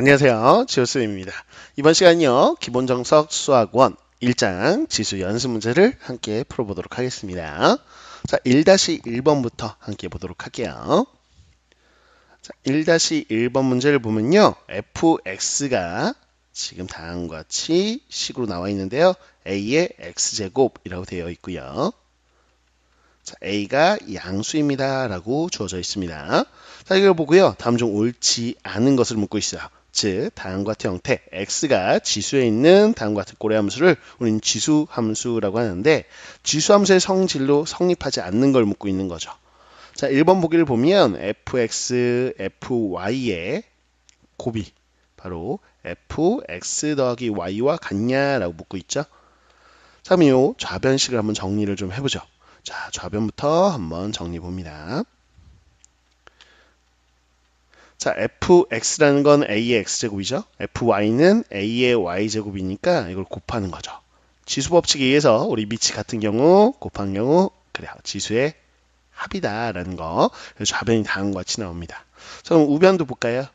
안녕하세요. 지호쌤입니다. 이번 시간은요, 기본정석 수학원 1장 지수 연습 문제를 함께 풀어보도록 하겠습니다. 자, 1-1번부터 함께 보도록 할게요. 자, 1-1번 문제를 보면요, fx가 지금 다음과 같이 식으로 나와 있는데요. a의 x제곱이라고 되어 있고요. 자, a가 양수입니다. 라고 주어져 있습니다. 자, 이걸 보고요. 다음 중 옳지 않은 것을 묻고 있어요. 즉, 다음과 같은 형태, x가 지수에 있는 다음과 같은 꼴의 함수를 우리는 지수 함수라고 하는데, 지수 함수의 성질로 성립하지 않는 걸 묻고 있는 거죠. 자, 1번 보기를 보면 fx, fy의 곱이 바로 fx 더하기 y와 같냐라고 묻고 있죠. 자, 그럼 이 좌변식을 한번 정리를 좀 해보죠. 자, 좌변부터 한번 정리해 봅니다. 자, fx라는 건 a의 x제곱이죠. fy는 a의 y제곱이니까 이걸 곱하는 거죠. 지수 법칙에 의해서 우리 밑이 같은 경우 곱한 경우 그래요. 지수의 합이다라는 거. 그래서 좌변이 다음과 같이 나옵니다. 자, 그럼 우변도 볼까요?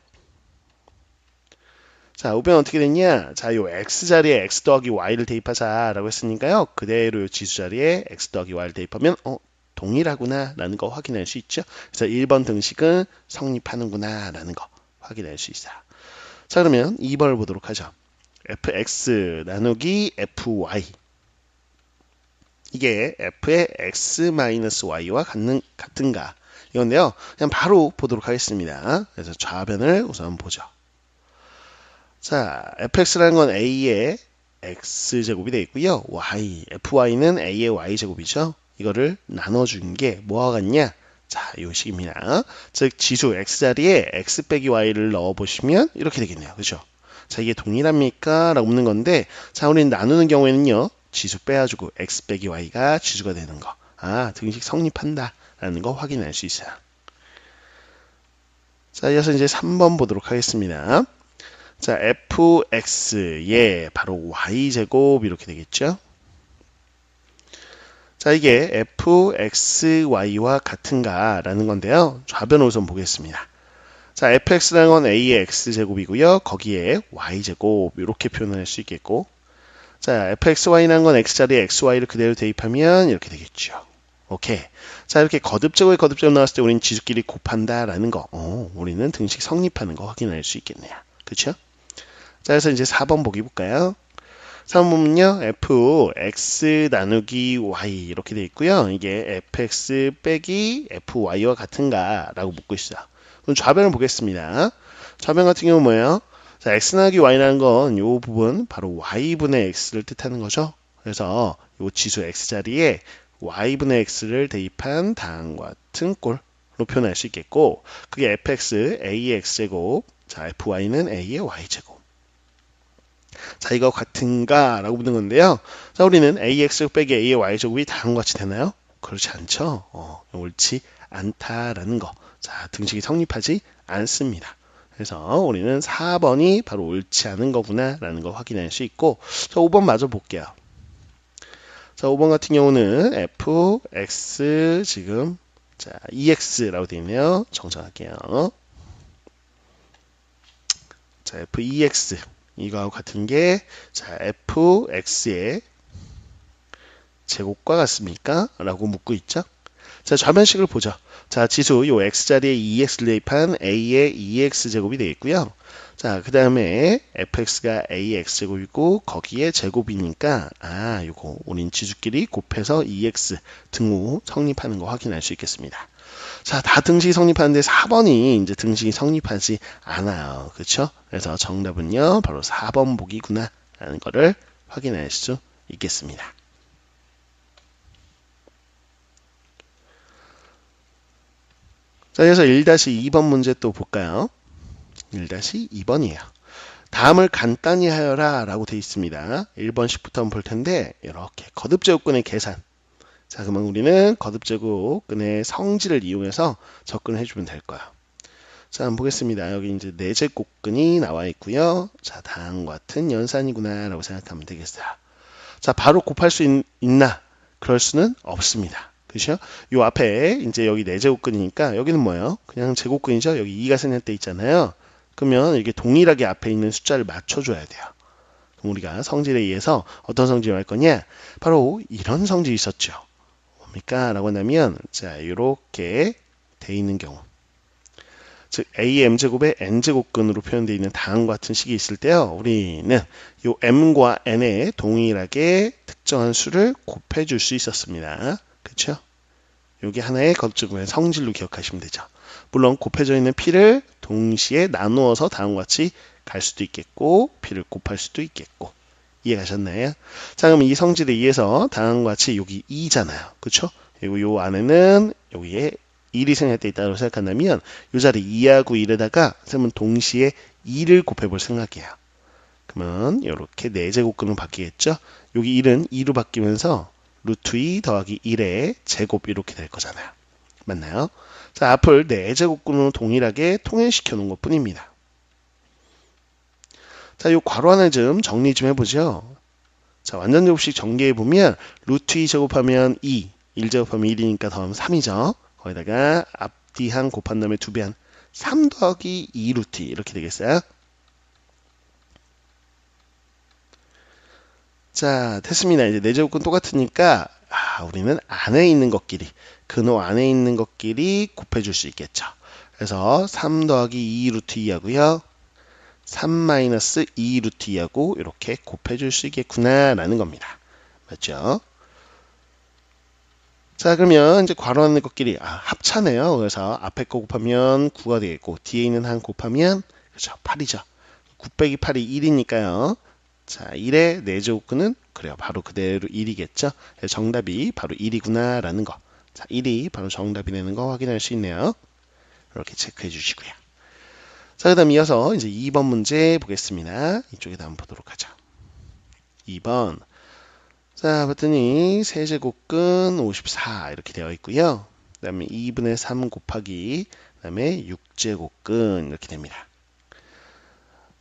자, 우변 어떻게 됐냐? 자, 요 x 자리에 x 더하기 y를 대입하자라고 했으니까요. 그대로 요 지수 자리에 x 더하기 y를 대입하면 동일하구나 라는 거 확인할 수 있죠. 그래서 1번 등식은 성립하는구나 라는 거 확인할 수 있어요. 자, 그러면 2번을 보도록 하죠. fx 나누기 fy, 이게 f의 x-y와 같은가 이건데요. 그냥 바로 보도록 하겠습니다. 그래서 좌변을 우선 보죠. 자, fx라는 건 a의 x제곱이 되어 있고요. fy는 a의 y제곱이죠. 이거를 나눠준 게 뭐와 같냐? 자, 이 식입니다. 즉, 지수 x자리에 x 빼기 y를 넣어보시면 이렇게 되겠네요. 그죠? 자, 이게 동일합니까? 라고 묻는 건데, 자, 우리는 나누는 경우에는요, 지수 빼가지고 x 빼기 y가 지수가 되는 거. 아, 등식 성립한다. 라는 거 확인할 수 있어요. 자, 이어서 이제 3번 보도록 하겠습니다. 자, fx의 바로 y제곱 이렇게 되겠죠? 자, 이게 fxy와 같은가 라는 건데요. 좌변 우선 보겠습니다. 자, fx라는 건 a의 x제곱이고요. 거기에 y제곱 이렇게 표현할 수 있겠고, 자, fxy라는 건 x자리에 xy를 그대로 대입하면 이렇게 되겠죠. 오케이. 자, 이렇게 거듭제곱에 거듭제곱 나왔을 때 우리는 지수끼리 곱한다 라는 거, 우리는 등식 성립하는 거 확인할 수 있겠네요. 그렇죠? 자, 그래서 이제 4번 보기 볼까요? 3번 보면요, fx 나누기 y 이렇게 되어 있고요. 이게 fx 빼기 fy와 같은가 라고 묻고 있어요. 그럼 좌변을 보겠습니다. 좌변 같은 경우 뭐예요? 자, x 나누기 y라는 건 이 부분 바로 y분의 x를 뜻하는 거죠. 그래서 이 지수 x 자리에 y분의 x를 대입한 다음과 같은 꼴로 표현할 수 있겠고, 그게 fx a의 x제곱, 자, fy는 a의 y제곱. 자, 이거 같은가? 라고 묻는 건데요. 자, 우리는 ax 빼기 a의 y제곱이 다음과 같이 되나요? 그렇지 않죠. 옳지 않다라는 거. 자, 등식이 성립하지 않습니다. 그래서 우리는 4번이 바로 옳지 않은 거구나 라는 거 확인할 수 있고, 자, 5번 마저 볼게요. 자, 5번 같은 경우는 fx 지금 자, ex라고 되어 있네요. 정정할게요. 자, fex 이거하고 같은 게, 자, fx의 제곱과 같습니까? 라고 묻고 있죠. 자, 좌변식을 보죠. 자, 지수 요 x자리에 2x를 대입한 a의 2x 제곱이 되겠고요. 자, 그 다음에 fx가 a의 x제곱이고 거기에 제곱이니까 요거 우린 지수끼리 곱해서 2x 등호 성립하는 거 확인할 수 있겠습니다. 자, 다 등식이 성립하는데 4번이 이제 등식이 성립하지 않아요. 그렇죠? 그래서 정답은요, 바로 4번 보기구나 라는 거를 확인할 수 있겠습니다. 자, 그래서 1-2번 문제 또 볼까요? 1-2번이에요. 다음을 간단히 하여라 라고 되어 있습니다. 1번식부터 한번 볼 텐데, 이렇게 거듭제곱근의 계산. 자, 그러면 우리는 거듭제곱근의 성질을 이용해서 접근을 해주면 될 거야. 자, 한번 보겠습니다. 여기 이제 내제곱근이 나와 있고요. 자, 다음과 같은 연산이구나 라고 생각하면 되겠어요. 자, 바로 곱할 수 있나? 그럴 수는 없습니다. 그죠? 요 앞에 이제 여기 내제곱근이니까 여기는 뭐예요? 그냥 제곱근이죠. 여기 2가 생략돼 있잖아요. 그러면 이게 동일하게 앞에 있는 숫자를 맞춰줘야 돼요. 그럼 우리가 성질에 의해서 어떤 성질을 할 거냐? 바로 이런 성질이 있었죠. 뭡니까? 라고 한다면 자, 이렇게 돼 있는 경우, 즉 am제곱의 n제곱근으로 표현되어 있는 다음과 같은 식이 있을 때요, 우리는 이 m과 n에 동일하게 특정한 수를 곱해줄 수 있었습니다. 그렇죠? 이게 하나의 거듭적분의 성질로 기억하시면 되죠. 물론 곱해져 있는 p를 동시에 나누어서 다음과 같이 갈 수도 있겠고 p를 곱할 수도 있겠고, 이해가셨나요? 자, 그럼 이 성질에 의해서 다음과 같이 여기 2잖아요. 그렇죠? 그리고 요 안에는 여기에 1이 생략되어 있다고 생각한다면 이 자리 2하고 1에다가 쌤은 동시에 2를 곱해볼 생각이에요. 그러면 이렇게 4제곱근으로 바뀌겠죠? 여기 1은 2로 바뀌면서 루트 2 더하기 1의 제곱 이렇게 될 거잖아요. 맞나요? 자, 앞을 4제곱근으로 동일하게 통일시켜 놓은 것 뿐입니다. 자, 이 괄호 하나 좀 정리 좀 해보죠. 자, 완전제곱식 전개해보면 루트 2 제곱하면 2, 1 제곱하면 1이니까 더하면 3이죠. 거기다가 앞뒤한 곱한 다음에 2배한 3 더하기 2 루트 2 이렇게 되겠어요. 자, 됐습니다. 이제 4제곱근 똑같으니까 우리는 안에 있는 것끼리, 근호 안에 있는 것끼리 곱해줄 수 있겠죠. 그래서 3 더하기 2 루트 2 하고요. 3 마이너스 2 루트 2하고 이렇게 곱해줄 수 있겠구나 라는 겁니다. 맞죠? 자, 그러면 이제 괄호하는 것끼리 합차네요. 그래서 앞에 거 곱하면 9가 되겠고 뒤에 있는 한 곱하면 그렇죠, 8이죠. 9 빼기 8이 1이니까요. 자, 1의 4제곱근은 그래요, 바로 그대로 1이겠죠. 정답이 바로 1이구나 라는 거. 자, 1이 바로 정답이 되는 거 확인할 수 있네요. 이렇게 체크해 주시고요. 자, 그 다음 이어서 이제 2번 문제 보겠습니다. 이쪽에다 한번 보도록 하죠. 2번. 자, 봤더니 세제곱근 54 이렇게 되어 있고요. 그 다음에 2분의 3 곱하기 그 다음에 6제곱근 이렇게 됩니다.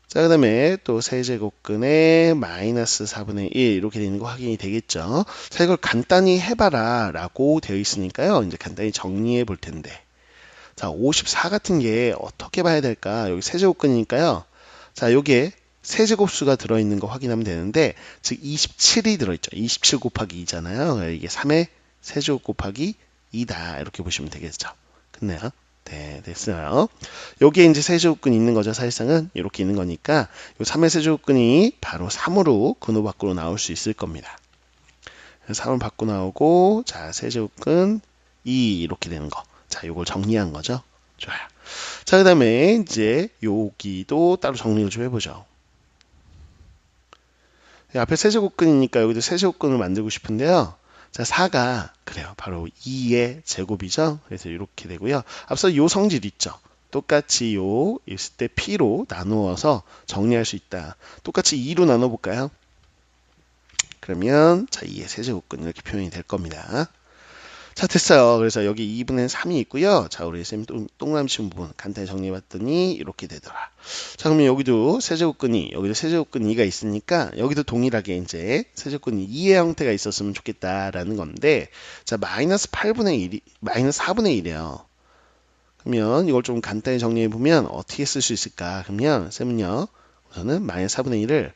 자, 그 다음에 또 세제곱근에 마이너스 4분의 1 이렇게 되는 거 확인이 되겠죠. 자, 이걸 간단히 해봐라 라고 되어 있으니까요. 이제 간단히 정리해 볼 텐데, 자, 54 같은 게 어떻게 봐야 될까? 여기 세제곱근이니까요. 자, 여기에 세제곱수가 들어있는 거 확인하면 되는데, 즉 27이 들어있죠. 27 곱하기 2잖아요. 이게 3의 세제곱 곱하기 2다. 이렇게 보시면 되겠죠. 됐나요? 네, 됐어요. 여기에 이제 세제곱근이 있는 거죠. 사실상은 이렇게 있는 거니까 이 3의 세제곱근이 바로 3으로 근호 밖으로 나올 수 있을 겁니다. 3을 밖으로 나오고, 자, 세제곱근 2 이렇게 되는 거. 자, 요걸 정리한 거죠. 좋아요. 자, 그 다음에 이제 여기도 따로 정리를 좀 해보죠. 앞에 세제곱근이니까 여기도 세제곱근을 만들고 싶은데요. 자, 4가 그래요, 바로 2의 제곱이죠. 그래서 이렇게 되고요. 앞서 요 성질 있죠. 똑같이 요 있을 때 p로 나누어서 정리할 수 있다. 똑같이 2로 나눠볼까요? 그러면 자, 2의 세제곱근 이렇게 표현이 될 겁니다. 자, 됐어요. 그래서 여기 2분의 3이 있고요. 자, 우리 쌤 동그라미 친 부분 간단히 정리해봤더니 이렇게 되더라. 자, 그러면 여기도 세제곱근이, 여기도 세제곱근 2가 있으니까 여기도 동일하게 이제 세제곱근 2의 형태가 있었으면 좋겠다라는 건데, 자, 마이너스 8분의 1이, 마이너스 4분의 1이에요. 그러면 이걸 좀 간단히 정리해보면 어떻게 쓸 수 있을까? 그러면 쌤은요, 우선은 마이너스 4분의 1을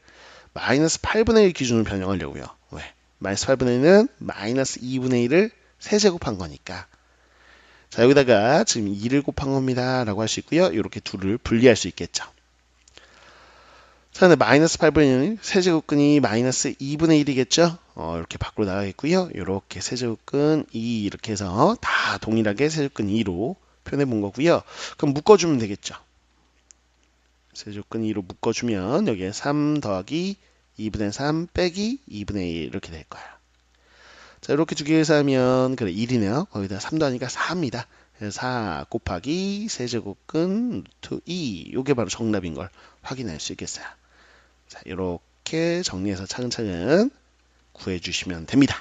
마이너스 8분의 1 기준으로 변형하려고요. 왜? 마이너스 8분의 1은 마이너스 2분의 1을 세제곱한 거니까. 자, 여기다가 지금 2를 곱한 겁니다 라고 할 수 있고요. 이렇게 둘을 분리할 수 있겠죠. 자, 근데 마이너스 8분의 1 세제곱근이 마이너스 2분의 1이겠죠. 이렇게 밖으로 나가겠고요. 이렇게 세제곱근 2 이렇게 해서 다 동일하게 세제곱근 2로 표현해 본 거고요. 그럼 묶어주면 되겠죠. 세제곱근 2로 묶어주면 여기에 3 더하기 2분의 3 빼기 2분의 1 이렇게 될 거야. 자, 이렇게 두 개에서 하면 그래 1이네요. 거기다 3 더하니까 4입니다. 4 곱하기 세제곱근 루트 2, 요게 바로 정답인 걸 확인할 수 있겠어요. 자, 이렇게 정리해서 차근차근 구해주시면 됩니다.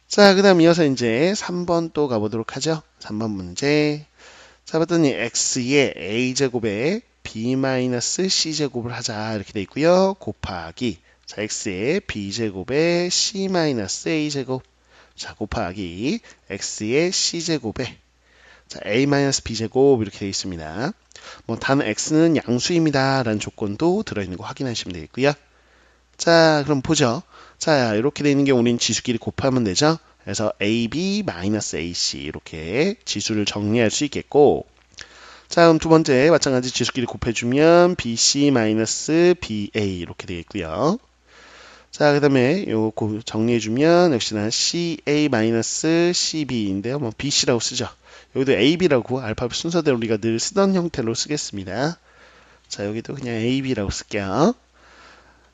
자, 그 다음 이어서 이제 3번 또 가보도록 하죠. 3번 문제. 자, 봤더니 x의 a제곱에 b-c제곱을 하자 이렇게 돼 있고요. 곱하기, 자, x의 b제곱에 c-a제곱, 자, 곱하기 x의 c제곱에, 자, a-b제곱 이렇게 되어 있습니다. 뭐 단 x는 양수입니다 라는 조건도 들어있는 거 확인하시면 되겠고요. 자, 그럼 보죠. 자, 이렇게 되어 있는 게 우린 지수끼리 곱하면 되죠. 그래서 ab-ac 이렇게 지수를 정리할 수 있겠고, 자, 그럼 두 번째 마찬가지 지수끼리 곱해주면 bc-ba 이렇게 되겠고요. 자, 그 다음에 요거 정리해주면 역시나 ca-cb인데요. 뭐 bc라고 쓰죠. 여기도 ab라고 알파벳 순서대로 우리가 늘 쓰던 형태로 쓰겠습니다. 자, 여기도 그냥 ab라고 쓸게요.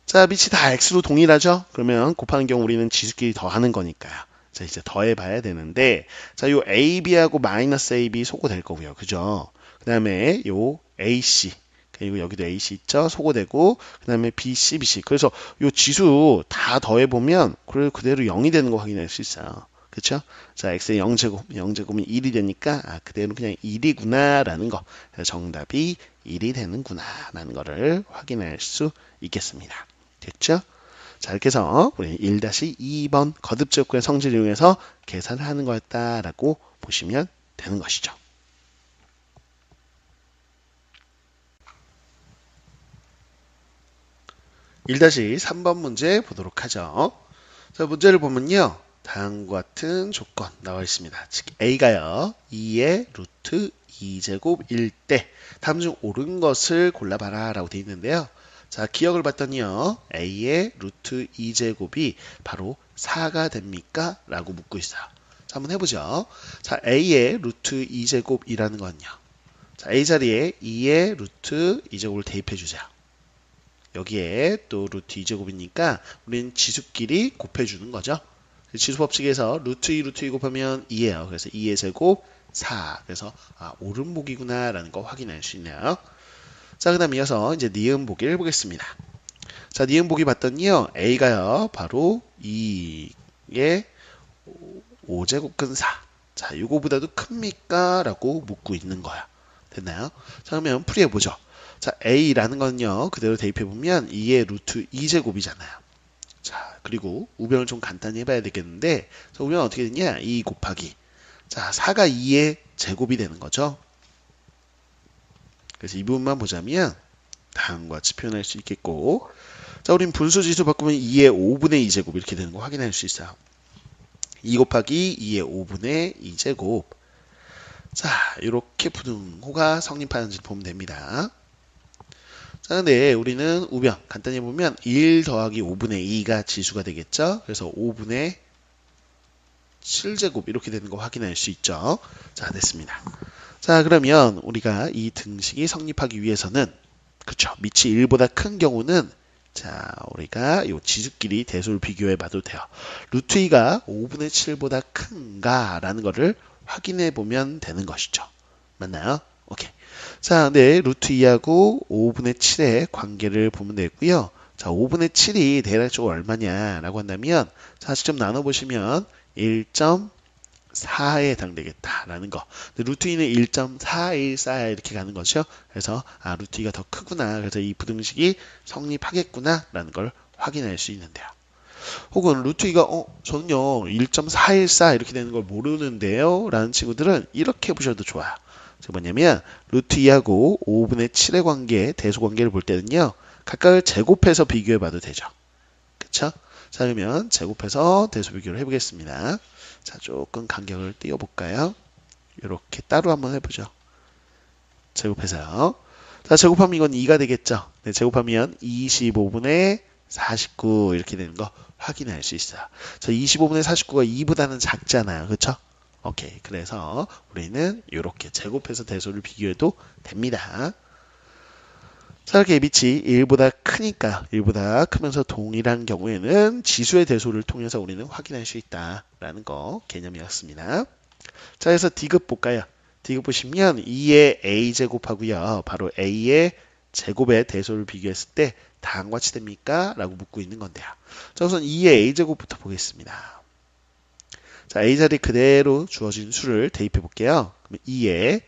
자, 밑이 다 x로 동일하죠? 그러면 곱하는 경우 우리는 지수끼리 더하는 거니까요. 자, 이제 더해봐야 되는데, 자, 요 ab하고 마이너스 ab 소거될 거고요. 그죠? 그 다음에 요 ac, 그리고 여기도 ac 있죠? 소거되고, 그 다음에 bc, bc. 그래서 요 지수 다 더해보면 그대로 0이 되는 거 확인할 수 있어요. 그쵸? 자, x의 0제곱, 0제곱은 1이 되니까, 아, 그대로 그냥 1이구나, 라는 거. 그래서 정답이 1이 되는구나, 라는 거를 확인할 수 있겠습니다. 됐죠? 자, 이렇게 해서 우리 1-2번 거듭제곱의 성질을 이용해서 계산을 하는 거였다라고 보시면 되는 것이죠. 1-3번 문제 보도록 하죠. 자, 문제를 보면요. 다음과 같은 조건 나와 있습니다. 즉 a가요. 2의 루트 2제곱일 때 다음 중 옳은 것을 골라봐라 라고 되어 있는데요. 자, 기억을 봤더니요. a의 루트 2제곱이 바로 4가 됩니까? 라고 묻고 있어요. 자, 한번 해보죠. 자, a의 루트 2제곱이라는 건요. 자, a 자리에 2의 루트 2제곱을 대입해 주세요. 여기에 또 루트 2제곱이니까 우리는 지수끼리 곱해주는 거죠. 지수 법칙에서 루트 2, 루트 2 곱하면 2예요. 그래서 2의 제곱 4. 그래서 오름보기구나 라는 거 확인할 수 있네요. 자, 그 다음 이어서 이제 니은 보기를 해보겠습니다. 자, 니은 보기 봤더니요. a가요. 바로 2의 5제곱근 4. 자, 이거보다도 큽니까? 라고 묻고 있는 거야. 됐나요? 자, 그러면 풀이해보죠. 자, a라는 건요. 그대로 대입해보면 2의 루트 2제곱이잖아요. 자, 그리고 우변을 좀 간단히 해봐야 되겠는데, 자, 우변은 어떻게 되냐? 2 곱하기. 자, 4가 2의 제곱이 되는 거죠. 그래서 이 부분만 보자면 다음과 같이 표현할 수 있겠고, 자, 우린 분수지수 바꾸면 2의 5분의 2제곱 이렇게 되는 거 확인할 수 있어요. 2 곱하기 2의 5분의 2제곱. 자, 이렇게 부등호가 성립하는지 보면 됩니다. 자, 근데 우리는 우변 간단히 보면 1 더하기 5분의 2가 지수가 되겠죠. 그래서 5분의 7제곱 이렇게 되는 거 확인할 수 있죠. 자, 됐습니다. 자, 그러면 우리가 이 등식이 성립하기 위해서는 그쵸, 밑이 1보다 큰 경우는 자, 우리가 이 지수끼리 대소를 비교해 봐도 돼요. 루트 2가 5분의 7보다 큰가 라는 거를 확인해 보면 되는 것이죠. 맞나요? 오케이. 자, 네, 루트 2하고 5분의 7의 관계를 보면 되고요. 자, 5분의 7이 대략적으로 얼마냐라고 한다면 자, 직접 나눠보시면 1.4에 해당되겠다라는 거. 루트 2는 1.414 이렇게 가는 거죠. 그래서 루트 2가 더 크구나. 그래서 이 부등식이 성립하겠구나라는 걸 확인할 수 있는데요. 혹은 루트 2가 저는요 1.414 이렇게 되는 걸 모르는데요 라는 친구들은 이렇게 보셔도 좋아요. 뭐냐면 루트 2하고 5분의 7의 관계, 대소 관계를 볼 때는요 각각을 제곱해서 비교해 봐도 되죠. 그쵸? 자, 그러면 제곱해서 대소 비교를 해보겠습니다. 자, 조금 간격을 띄워볼까요? 이렇게 따로 한번 해보죠. 제곱해서요. 자, 제곱하면 이건 2가 되겠죠. 네, 제곱하면 25분의 49 이렇게 되는 거 확인할 수 있어요. 자, 25분의 49가 2보다는 작잖아요. 그쵸? 오케이. 그래서 우리는 이렇게 제곱해서 대소를 비교해도 됩니다. 자, 이렇게 밑이 1보다 크니까 1보다 크면서 동일한 경우에는 지수의 대소를 통해서 우리는 확인할 수 있다라는 거 개념이었습니다. 자, 그래서 D급 볼까요? D급 보시면 2의 A제곱하고요. 바로 A의 제곱의 대소를 비교했을 때 다음과 같이 됩니까? 라고 묻고 있는 건데요. 자, 우선 2의 A제곱부터 보겠습니다. 자, A 자리 그대로 주어진 수를 대입해 볼게요. 그럼 2의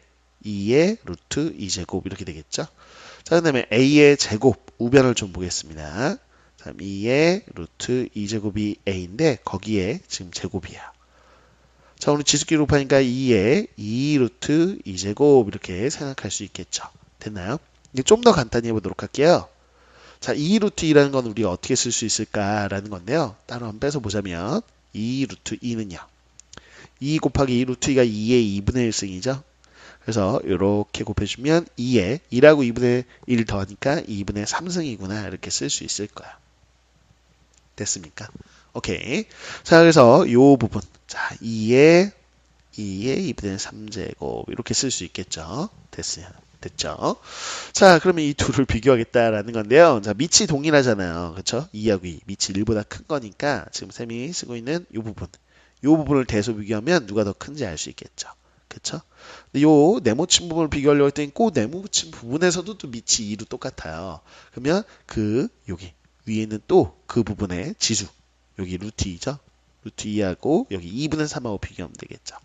루트 2제곱 이렇게 되겠죠. 자, 그 다음에 A의 제곱 우변을 좀 보겠습니다. 자, 2의 루트 2제곱이 A인데 거기에 지금 제곱이에요. 자, 오늘 지수끼리 곱하니까 2에 2 루트 2제곱 이렇게 생각할 수 있겠죠. 됐나요? 이제 좀 더 간단히 해보도록 할게요. 자, 2 루트 2라는 건 우리가 어떻게 쓸 수 있을까라는 건데요. 따로 한번 빼서 보자면 2 루트 2는요. 2 곱하기 2 루트 2가 2의 2분의 1승이죠. 그래서 이렇게 곱해주면 2에 2라고 2분의 1 더하니까 2분의 3승이구나 이렇게 쓸 수 있을 거야. 됐습니까? 오케이. 자, 그래서 이 부분. 자, 2에 2분의 3제곱 이렇게 쓸 수 있겠죠. 됐죠? 자, 그러면 이 둘을 비교하겠다라는 건데요. 자, 밑이 동일하잖아요. 그렇죠? 2하고 2. 밑이 1보다 큰 거니까 지금 쌤이 쓰고 있는 이 부분. 이 부분을 대소 비교하면 누가 더 큰지 알 수 있겠죠. 그렇죠? 근데 요 네모친 부분을 비교하려고 했더니 그 네모친 부분에서도 또 밑이 2로 똑같아요. 그러면 여기 위에 있는 또 그 부분의 지수. 여기 루트 2죠? 루트 2하고 여기 2분의 3하고 비교하면 되겠죠.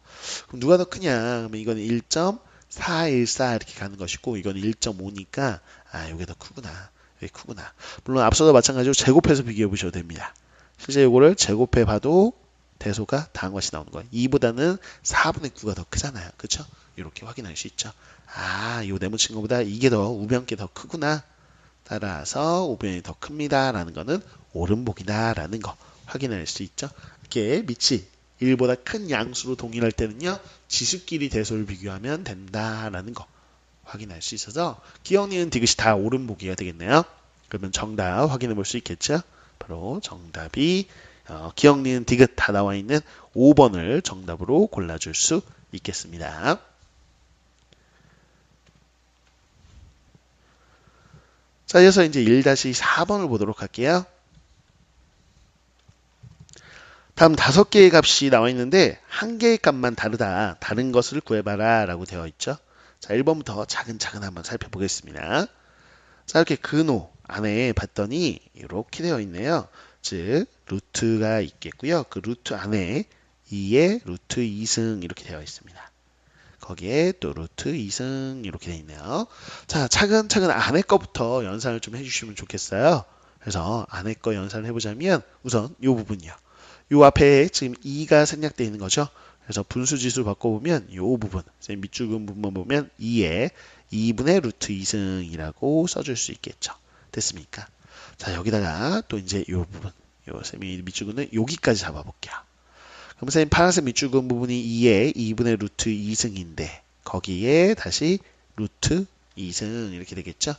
그럼 누가 더 크냐? 그러면 이거는 1.414 이렇게 가는 것이고 이건 1.5니까 이게 더 크구나. 이게 크구나. 물론 앞서도 마찬가지로 제곱해서 비교해 보셔도 됩니다. 실제 이거를 제곱해 봐도 대소가 다음과 같이 나오는 거예요. 2보다는 4분의 9가 더 크잖아요. 그렇죠? 이렇게 확인할 수 있죠. 이 네모친 것보다 이게 더 우변께 더 크구나. 따라서 우변이 더 큽니다. 라는 거는 오름복이다. 라는 거 확인할 수 있죠. 이렇게 밑이 1보다 큰 양수로 동일할 때는요. 지수끼리 대소를 비교하면 된다라는 거 확인할 수 있어서 기억, 니은, 디귿이 다 오름보기가 되겠네요. 그러면 정답 확인해 볼 수 있겠죠. 바로 정답이 기억, 니은, 디귿 다 나와 있는 5번을 정답으로 골라줄 수 있겠습니다. 자, 이어서 이제 1-4번을 보도록 할게요. 다음 5개의 값이 나와 있는데 한 개의 값만 다르다. 다른 것을 구해봐라 라고 되어 있죠. 자, 1번부터 차근차근 한번 살펴보겠습니다. 자, 이렇게 근호 안에 봤더니 이렇게 되어 있네요. 즉 루트가 있겠고요. 그 루트 안에 2의 루트 2승 이렇게 되어 있습니다. 거기에 또 루트 2승 이렇게 되어 있네요. 자, 차근차근 안에 거부터 연산을 좀 해주시면 좋겠어요. 그래서 안에 거 연산을 해보자면 우선 이 부분이요. 요 앞에 지금 2가 생략되어 있는 거죠. 그래서 분수지수 바꿔보면 이 부분, 밑줄 그은 부분만 보면 2에 2분의 루트 2승이라고 써줄 수 있겠죠. 됐습니까? 자, 여기다가 또 이제 이 부분, 쌤이 밑줄 그은 여기까지 잡아볼게요. 그럼 쌤 파란색 밑줄 그은 부분이 2에 2분의 루트 2승인데 거기에 다시 루트 2승 이렇게 되겠죠.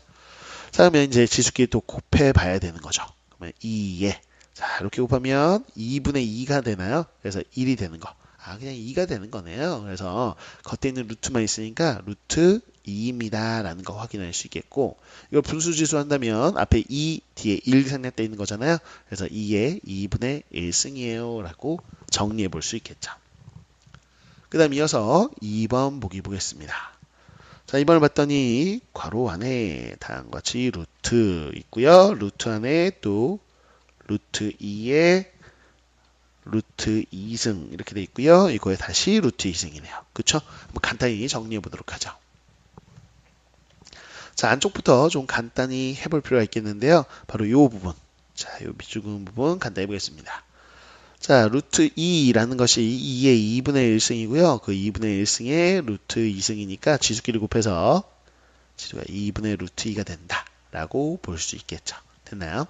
자, 그러면 이제 지수끼리 또 곱해 봐야 되는 거죠. 그러면 2에 자, 이렇게 곱하면 2분의 2가 되나요? 그래서 1이 되는 거. 그냥 2가 되는 거네요. 그래서 겉에 있는 루트만 있으니까 루트 2입니다. 라는 거 확인할 수 있겠고, 이걸 분수지수 한다면 앞에 2, 뒤에 1 생략되어 있는 거잖아요. 그래서 2에 2분의 1승이에요. 라고 정리해 볼 수 있겠죠. 그 다음 이어서 2번 보기 보겠습니다. 자, 2번을 봤더니 괄호 안에 다음과 같이 루트 있고요. 루트 안에 또 루트 2에 루트 2승 이렇게 돼 있고요. 이거에 다시 루트 2승이네요. 그쵸? 한번 간단히 정리해 보도록 하죠. 자, 안쪽부터 좀 간단히 해볼 필요가 있겠는데요. 바로 이 부분. 자, 이 밑줄 그은 부분 간단히 해보겠습니다. 자, 루트 2라는 것이 2의 2분의 1승이고요. 그 2분의 1승에 루트 2승이니까 지수끼리 곱해서 지수가 2분의 루트 2가 된다. 라고 볼 수 있겠죠. 됐나요?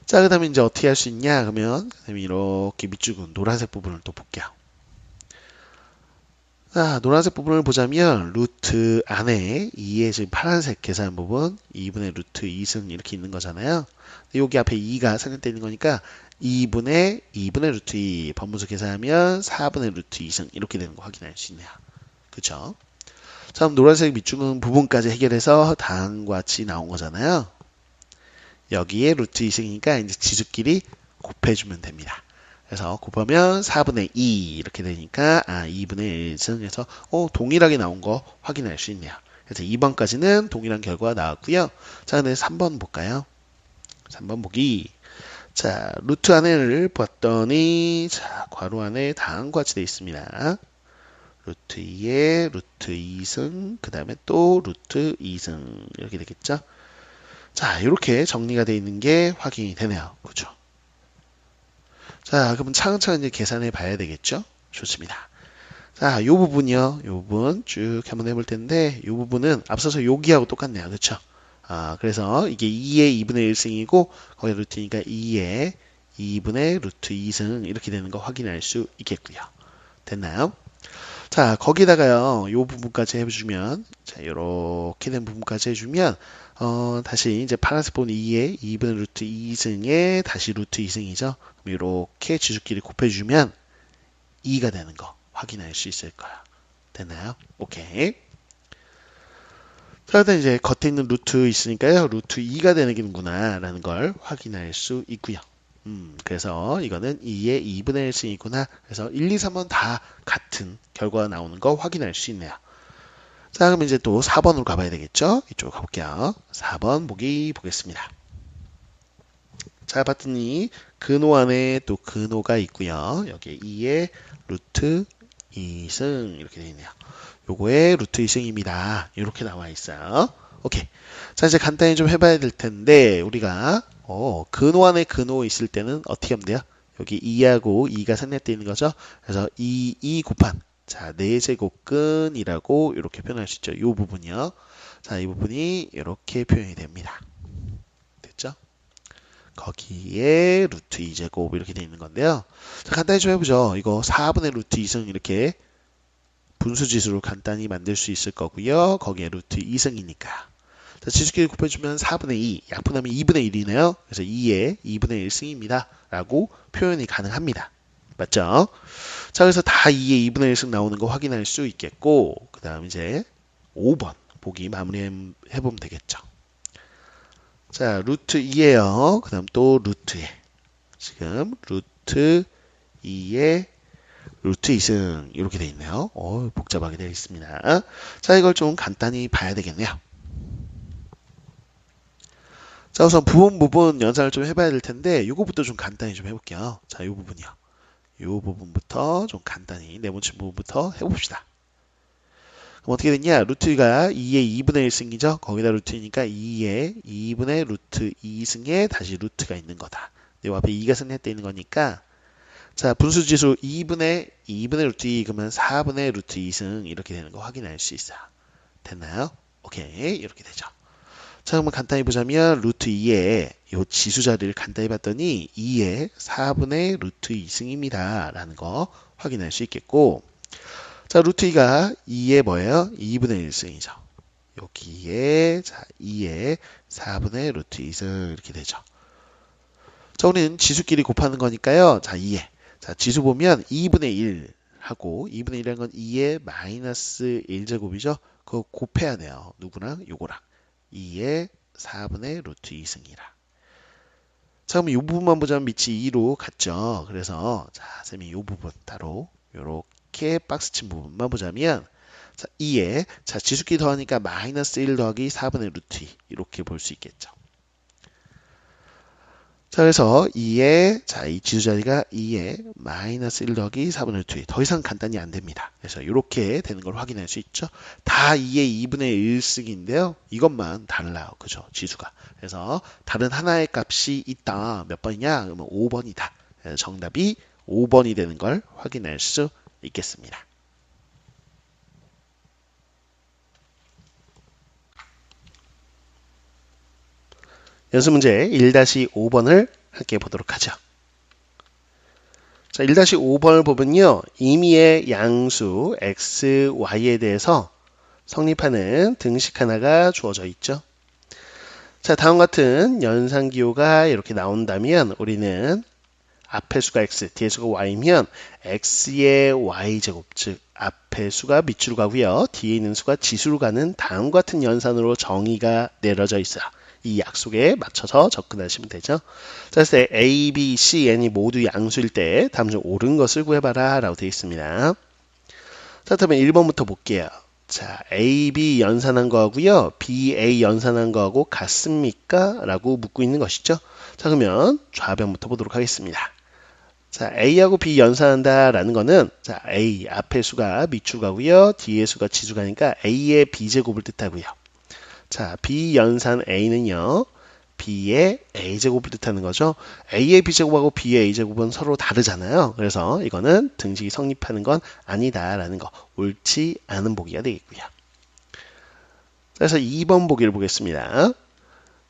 자, 그 다음에 이제 어떻게 할 수 있냐? 그러면 이렇게 밑줄 그은 노란색 부분을 또 볼게요. 자, 노란색 부분을 보자면 루트 안에 2의 지금 파란색 계산 부분 2분의 루트 2승 이렇게 있는 거잖아요. 여기 앞에 2가 생략되어 있는 거니까 2분의 루트 2 번분수 계산하면 4분의 루트 2승 이렇게 되는 거 확인할 수 있네요. 그쵸? 자, 그럼 노란색 밑줄 그은 부분까지 해결해서 다음과 같이 나온 거잖아요. 여기에 루트 2승이니까 이제 지수끼리 곱해주면 됩니다. 그래서 곱하면 4분의 2 이렇게 되니까 2분의 1승 해서 동일하게 나온 거 확인할 수 있네요. 그래서 2번까지는 동일한 결과가 나왔고요. 자, 근데 3번 볼까요? 3번 보기. 자, 루트 안에를 봤더니 자, 괄호 안에 다음과 같이 되어 있습니다. 루트 2에 루트 2승 그 다음에 또 루트 2승 이렇게 되겠죠. 자, 이렇게 정리가 되어 있는 게 확인이 되네요. 그죠? 자, 그러면 차근차근 이제 계산해 봐야 되겠죠? 좋습니다. 자, 이 부분이요. 이 부분 쭉 한번 해볼 텐데, 이 부분은 앞서서 여기하고 똑같네요. 그쵸? 그래서 이게 2의 2분의 1승이고, 거기 루트니까 2의 2분의 루트 2승 이렇게 되는 거 확인할 수 있겠고요. 됐나요? 자, 거기다가요, 요 부분까지 해주면, 자, 이렇게 된 부분까지 해주면, 다시 이제 파란색 부분 2의 2분의 루트 2승에 다시 루트 2승이죠. 그럼 이렇게 지수끼리 곱해주면 2가 되는 거 확인할 수 있을 거야. 됐나요? 오케이. 자, 일단 이제 겉에 있는 루트 있으니까요, 루트 2가 되는구나, 라는 걸 확인할 수 있고요. 그래서 이거는 2의 2분의 1승이구나. 그래서 1, 2, 3번 다 같은 결과가 나오는 거 확인할 수 있네요. 자, 그럼 이제 또 4번으로 가봐야 되겠죠? 이쪽으로 가볼게요. 4번 보겠습니다. 자, 봤더니 근호 안에 또 근호가 있고요. 여기에 2의 루트 2승 이렇게 되어 있네요. 요거의 루트 2승입니다. 이렇게 나와 있어요. 오케이. 자, 이제 간단히 좀 해봐야 될 텐데 우리가 근호 안에 근호 있을 때는 어떻게 하면 돼요? 여기 2하고 2가 상략되어 있는 거죠. 그래서 2 곱한 자 4제곱근이라고 이렇게 표현할 수 있죠. 이 부분이요. 자, 이 부분이 이렇게 표현이 됩니다. 됐죠? 거기에 루트 2제곱 이렇게 되어 있는 건데요. 자, 간단히 좀 해보죠. 이거 4분의 루트 2승 이렇게 분수지수로 간단히 만들 수 있을 거고요. 거기에 루트 2승이니까. 자, 지수끼리 곱해주면 4분의 2, 약분하면 2분의 1이네요. 그래서 2의 2분의 1승입니다. 라고 표현이 가능합니다. 맞죠? 자, 그래서 다 2의 2분의 1승 나오는 거 확인할 수 있겠고, 그 다음 이제 5번 보기 마무리해보면 되겠죠. 자, 루트 2에요. 그 다음 또 루트에. 지금 루트 2에 루트 2승 이렇게 돼 있네요. 복잡하게 되어 있습니다. 자, 이걸 좀 간단히 봐야 되겠네요. 자, 우선 부분 연산을 좀 해봐야 될 텐데 이거부터 좀 간단히 좀 해볼게요. 자, 이 부분이요. 이 부분부터 좀 간단히 네모친 부분부터 해봅시다. 그럼 어떻게 됐냐? 루트가 2의 2분의 1승이죠. 거기다 루트니까 2의 2분의 루트 2승에 다시 루트가 있는 거다. 이 앞에 2가 승리했다 있는 거니까 자, 분수지수 2분의 루트 2 그러면 4분의 루트 2승 이렇게 되는 거 확인할 수 있어요. 됐나요? 오케이, 이렇게 되죠. 자, 그러면 간단히 보자면 루트 2의 이 지수 자리를 간단히 봤더니 2의 4분의 루트 2승입니다. 라는 거 확인할 수 있겠고 자, 루트 2가 2의 뭐예요? 2분의 1승이죠. 여기에 자 2의 4분의 루트 2승 이렇게 되죠. 자, 우리는 지수끼리 곱하는 거니까요. 자, 2에 자, 지수 보면 2분의 1 하고 2분의 1이라는 건 2의 마이너스 1제곱이죠. 그거 곱해야 돼요. 누구랑? 요거랑. 2의 4분의 루트 2승이라. 자, 그럼 이 부분만 보자면 밑이 2로 같죠. 그래서 자, 쌤이 이 부분 따로 요렇게 박스 친 부분만 보자면 자, 2에 자, 지수끼리 더하니까 마이너스 1 더하기 4분의 루트 2 이렇게 볼 수 있겠죠. 자, 그래서 2에 자, 이 지수 자리가 2에 마이너스 1 더하기 4분의 루트 2 더 이상 간단히 안 됩니다. 그래서 이렇게 되는 걸 확인할 수 있죠. 다 2의 2분의 1승인데요. 이것만 달라요. 그죠? 지수가. 그래서 다른 하나의 값이 있다. 몇 번이냐? 그러면 5번이다. 정답이 5번이 되는 걸 확인할 수 있겠습니다. 연습 문제 1-5번을 함께 보도록 하죠. 자, 1-5번을 보면요. 임의의 양수 x, y에 대해서 성립하는 등식 하나가 주어져 있죠. 자, 다음과 같은 연산기호가 이렇게 나온다면 우리는 앞의 수가 x, 뒤의 수가 y면 x의 y제곱, 즉 앞의 수가 밑으로 가고요. 뒤에 있는 수가 지수로 가는 다음과 같은 연산으로 정의가 내려져 있어요. 이 약속에 맞춰서 접근하시면 되죠. 자, 그래서 A, B, C, N이 모두 양수일 때 다음 중 옳은 것을 구해봐라 라고 되어 있습니다. 자, 그러면 1번부터 볼게요. 자, A, B 연산한 거하고요. B, A 연산한 거하고 같습니까? 라고 묻고 있는 것이죠. 자, 그러면 좌변부터 보도록 하겠습니다. 자, A하고 B 연산한다 라는 거는 자, A 앞의 수가 밑으로 가고요. 뒤의 수가 지수 가니까 A의 B제곱을 뜻하고요. 자, B 연산 A는요. b의 a제곱을 뜻하는 거죠. a의 b제곱하고 b의 a제곱은 서로 다르잖아요. 그래서 이거는 등식이 성립하는 건 아니다라는 거, 옳지 않은 보기가 되겠고요. 그래서 2번 보기를 보겠습니다.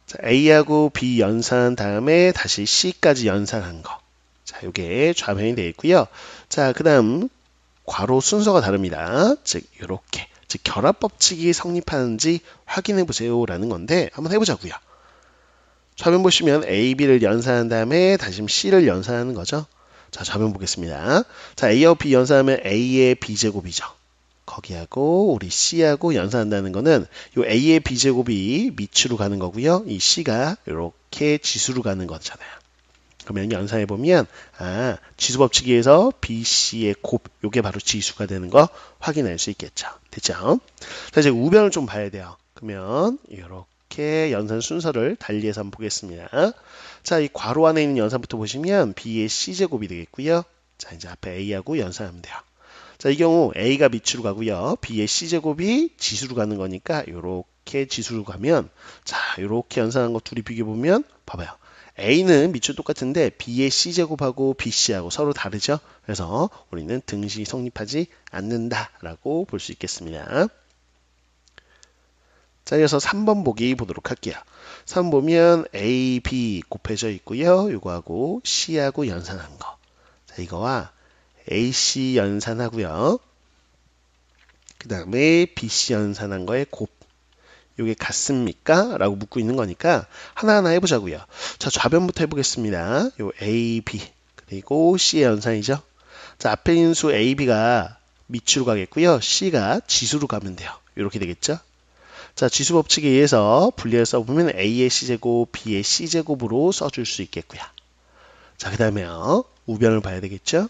자, a하고 b 연산한 다음에 다시 c까지 연산한 거. 자, 이게 좌변이 되겠고요. 자, 그 다음 괄호 순서가 다릅니다. 즉 이렇게, 즉 결합 법칙이 성립하는지 확인해 보세요 라는 건데 한번 해보자고요. 좌변 보시면 a, b를 연산한 다음에 다시 c를 연산하는 거죠. 자, 좌변 보겠습니다. 자, a하고 b 연산하면 a의 b제곱이죠. 거기하고 우리 c하고 연산한다는 거는 요 a의 b제곱이 밑으로 가는 거고요. 이 c가 이렇게 지수로 가는 거잖아요. 그러면 연산해 보면 지수 법칙에 의해서 BC의 곱 요게 바로 지수가 되는 거 확인할 수 있겠죠. 됐죠? 자, 이제 우변을 좀 봐야 돼요. 그러면 이렇게 연산 순서를 달리해서 한번 보겠습니다. 자, 이 괄호 안에 있는 연산부터 보시면 B의 C제곱이 되겠고요. 자, 이제 앞에 A하고 연산하면 돼요. 자, 이 경우 A가 밑으로 가고요. B의 C제곱이 지수로 가는 거니까 이렇게 지수로 가면 자, 이렇게 연산한 거 둘이 비교해 보면 봐봐요. A는 밑줄 똑같은데 B의 C제곱하고 BC하고 서로 다르죠. 그래서 우리는 등식이 성립하지 않는다라고 볼 수 있겠습니다. 자, 이어서 3번 보기 보도록 할게요. 3번 보면 A, B 곱해져 있고요. 이거하고 C하고 연산한 거. 자, 이거와 AC 연산하고요. 그 다음에 BC 연산한 거의 곱. 이게 같습니까? 라고 묻고 있는 거니까 하나하나 해보자고요. 자, 좌변부터 해보겠습니다. 요 A, B 그리고 C의 연산이죠. 자, 앞에 있는 수 A, B가 밑으로 가겠고요. C가 지수로 가면 돼요. 이렇게 되겠죠. 자, 지수 법칙에 의해서 분리해서 써보면 A의 C제곱, B의 C제곱으로 써줄 수 있겠고요. 자, 그 다음에 우변을 봐야 되겠죠.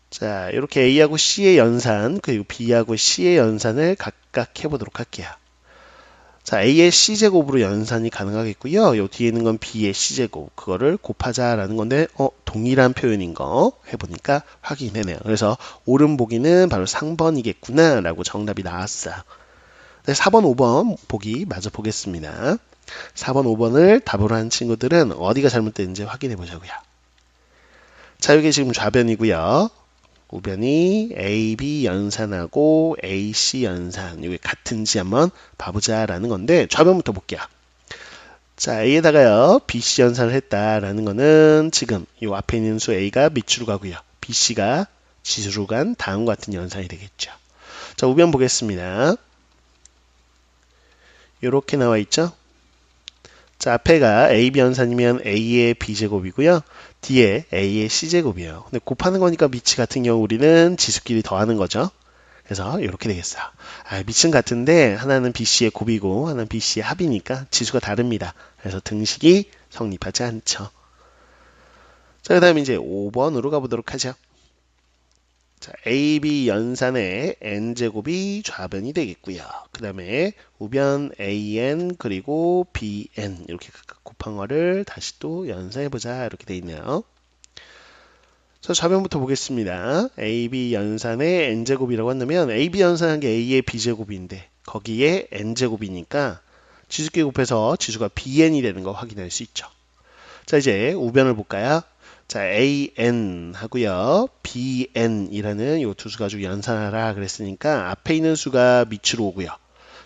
자, 이렇게 A하고 C의 연산 그리고 B하고 C의 연산을 각각 해보도록 할게요. 자, A의 C제곱으로 연산이 가능하겠고요. 요 뒤에 있는 건 B의 C제곱. 그거를 곱하자라는 건데, 동일한 표현인 거 해보니까 확인되네요. 그래서 옳은 보기는 바로 3번이겠구나 라고 정답이 나왔어요. 네, 4번, 5번 보기 마저 보겠습니다. 4번, 5번을 답으로 한 친구들은 어디가 잘못됐는지 확인해 보자고요. 자, 이게 지금 좌변이고요. 우변이 AB 연산하고 AC 연산 이게 같은지 한번 봐보자라는 건데 좌변부터 볼게요. 자, A에다가요 BC 연산을 했다라는 거는 지금 이 앞에 있는 수 A가 밑으로 가고요. BC가 지수로 간 다음과 같은 연산이 되겠죠. 자, 우변 보겠습니다. 이렇게 나와 있죠. 자, 앞에가 AB 연산이면 A의 B제곱이고요. 뒤에 A의 C제곱이에요. 근데 곱하는 거니까 밑이 같은 경우 우리는 지수끼리 더하는 거죠. 그래서 이렇게 되겠어요. 밑은 같은데 하나는 BC의 곱이고 하나는 BC의 합이니까 지수가 다릅니다. 그래서 등식이 성립하지 않죠. 자, 그 다음에 이제 5번으로 가보도록 하죠. 자, AB 연산의 n제곱이 좌변이 되겠고요. 그 다음에 우변 AN 그리고 BN 이렇게 각각 곱한 거를 다시 또 연산해보자 이렇게 돼 있네요. 자, 좌변부터 보겠습니다. AB 연산의 n제곱이라고 한다면 AB 연산한 게 A의 B제곱인데 거기에 n제곱이니까 지수끼리 곱해서 지수가 BN이 되는 거 확인할 수 있죠. 자, 이제 우변을 볼까요? 자, AN 하고요. BN이라는 요 두 수 가지고 연산하라 그랬으니까 앞에 있는 수가 밑으로 오고요.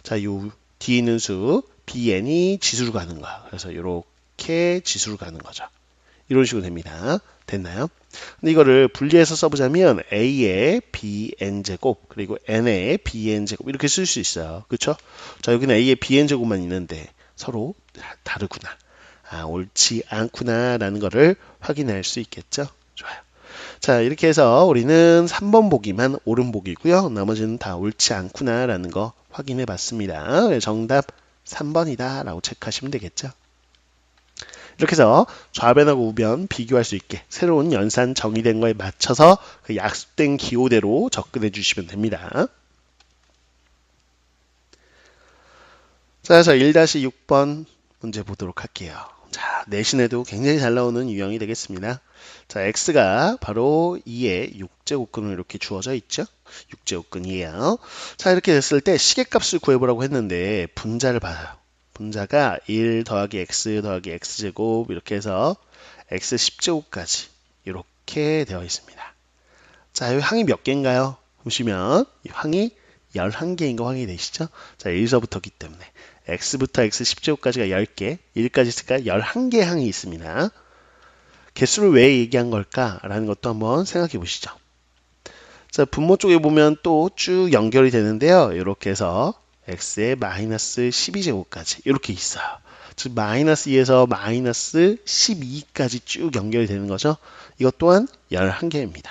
자, 요 뒤에 있는 수 BN이 지수로 가는 거야. 그래서 이렇게 지수로 가는 거죠. 이런 식으로 됩니다. 됐나요? 근데 이거를 분리해서 써보자면 A의 BN제곱 그리고 N의 BN제곱 이렇게 쓸 수 있어요. 그쵸? 자, 여기는 A의 BN제곱만 있는데 서로 다르구나. 옳지 않구나 라는 거를 확인할 수 있겠죠. 좋아요. 자, 이렇게 해서 우리는 3번 보기만 옳은 보기고요. 나머지는 다 옳지 않구나 라는 거 확인해 봤습니다. 정답 3번이다 라고 체크하시면 되겠죠. 이렇게 해서 좌변하고 우변 비교할 수 있게 새로운 연산 정의된 거에 맞춰서 그 약속된 기호대로 접근해 주시면 됩니다. 자, 그래서 1-6번 문제 보도록 할게요. 자, 내신에도 굉장히 잘 나오는 유형이 되겠습니다. 자, x가 바로 2의 6제곱근으로 이렇게 주어져 있죠. 6제곱근이에요. 자, 이렇게 됐을 때 시계값을 구해보라고 했는데 분자를 받아요. 분자가 1 더하기 x 더하기 x제곱 이렇게 해서 x 10제곱까지 이렇게 되어 있습니다. 자, 이 항이 몇 개인가요? 보시면 이 항이 11개인 거 확인이 되시죠? 자, 1서부터기 때문에 x부터 x 10제곱까지가 10개, 1까지 있으니까 11개 항이 있습니다. 개수를 왜 얘기한 걸까라는 것도 한번 생각해 보시죠. 자, 분모 쪽에 보면 또 쭉 연결이 되는데요. 이렇게 해서 x의 마이너스 12제곱까지 이렇게 있어요. 즉 마이너스 2에서 마이너스 12까지 쭉 연결이 되는 거죠. 이것 또한 11개입니다.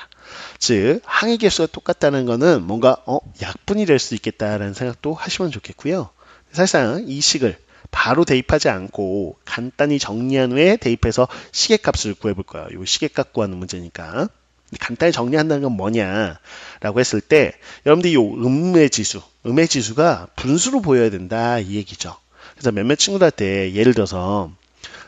즉 항의 개수가 똑같다는 것은 뭔가 약분이 될 수 있겠다라는 생각도 하시면 좋겠고요. 사실상 이 식을 바로 대입하지 않고 간단히 정리한 후에 대입해서 시계값을 구해볼 거예요. 이 시계값 구하는 문제니까. 간단히 정리한다는 건 뭐냐라고 했을 때 여러분들이 이 음의 지수가 분수로 보여야 된다 이 얘기죠. 그래서 몇몇 친구들한테 예를 들어서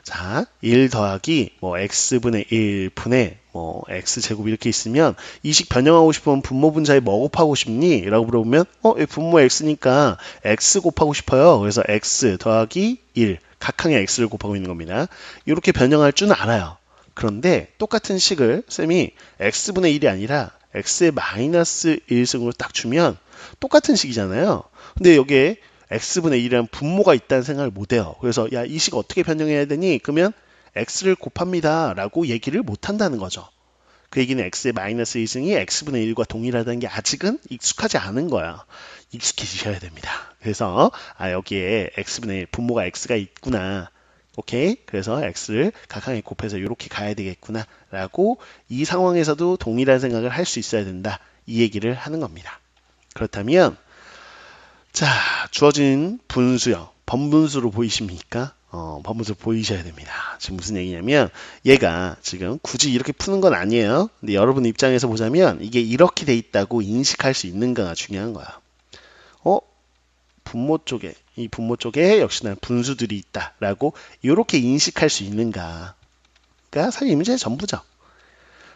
자, 1 더하기 뭐 x분의 1 분의 뭐 x제곱 이렇게 있으면 이 식 변형하고 싶으면 분모 분자에 뭐 곱하고 싶니? 라고 물어보면 분모 x니까 x 곱하고 싶어요. 그래서 x 더하기 1 각항에 x를 곱하고 있는 겁니다. 이렇게 변형할 줄 알아요. 그런데 똑같은 식을 쌤이 x분의 1이 아니라 x의 마이너스 1승으로 딱 주면 똑같은 식이잖아요. 근데 여기에 x분의 1이라는 분모가 있다는 생각을 못해요. 그래서 야, 이 식 어떻게 변형해야 되니? 그러면 x를 곱합니다 라고 얘기를 못한다는 거죠. 그 얘기는 x의 마이너스 1승이 x분의 1과 동일하다는 게 아직은 익숙하지 않은 거야. 익숙해지셔야 됩니다. 그래서 여기에 x분의 1 분모가 x가 있구나. 오케이? 그래서 x를 각항에 곱해서 이렇게 가야 되겠구나 라고 이 상황에서도 동일한 생각을 할 수 있어야 된다. 이 얘기를 하는 겁니다. 그렇다면 자, 주어진 분수요. 번분수로 보이십니까? 번분수 보이셔야 됩니다. 지금 무슨 얘기냐면 얘가 지금 굳이 이렇게 푸는 건 아니에요. 근데 여러분 입장에서 보자면 이게 이렇게 돼 있다고 인식할 수 있는가가 중요한 거야. 이 분모 쪽에 역시나 분수들이 있다라고 이렇게 인식할 수 있는가가 사실 이 문제의 전부죠.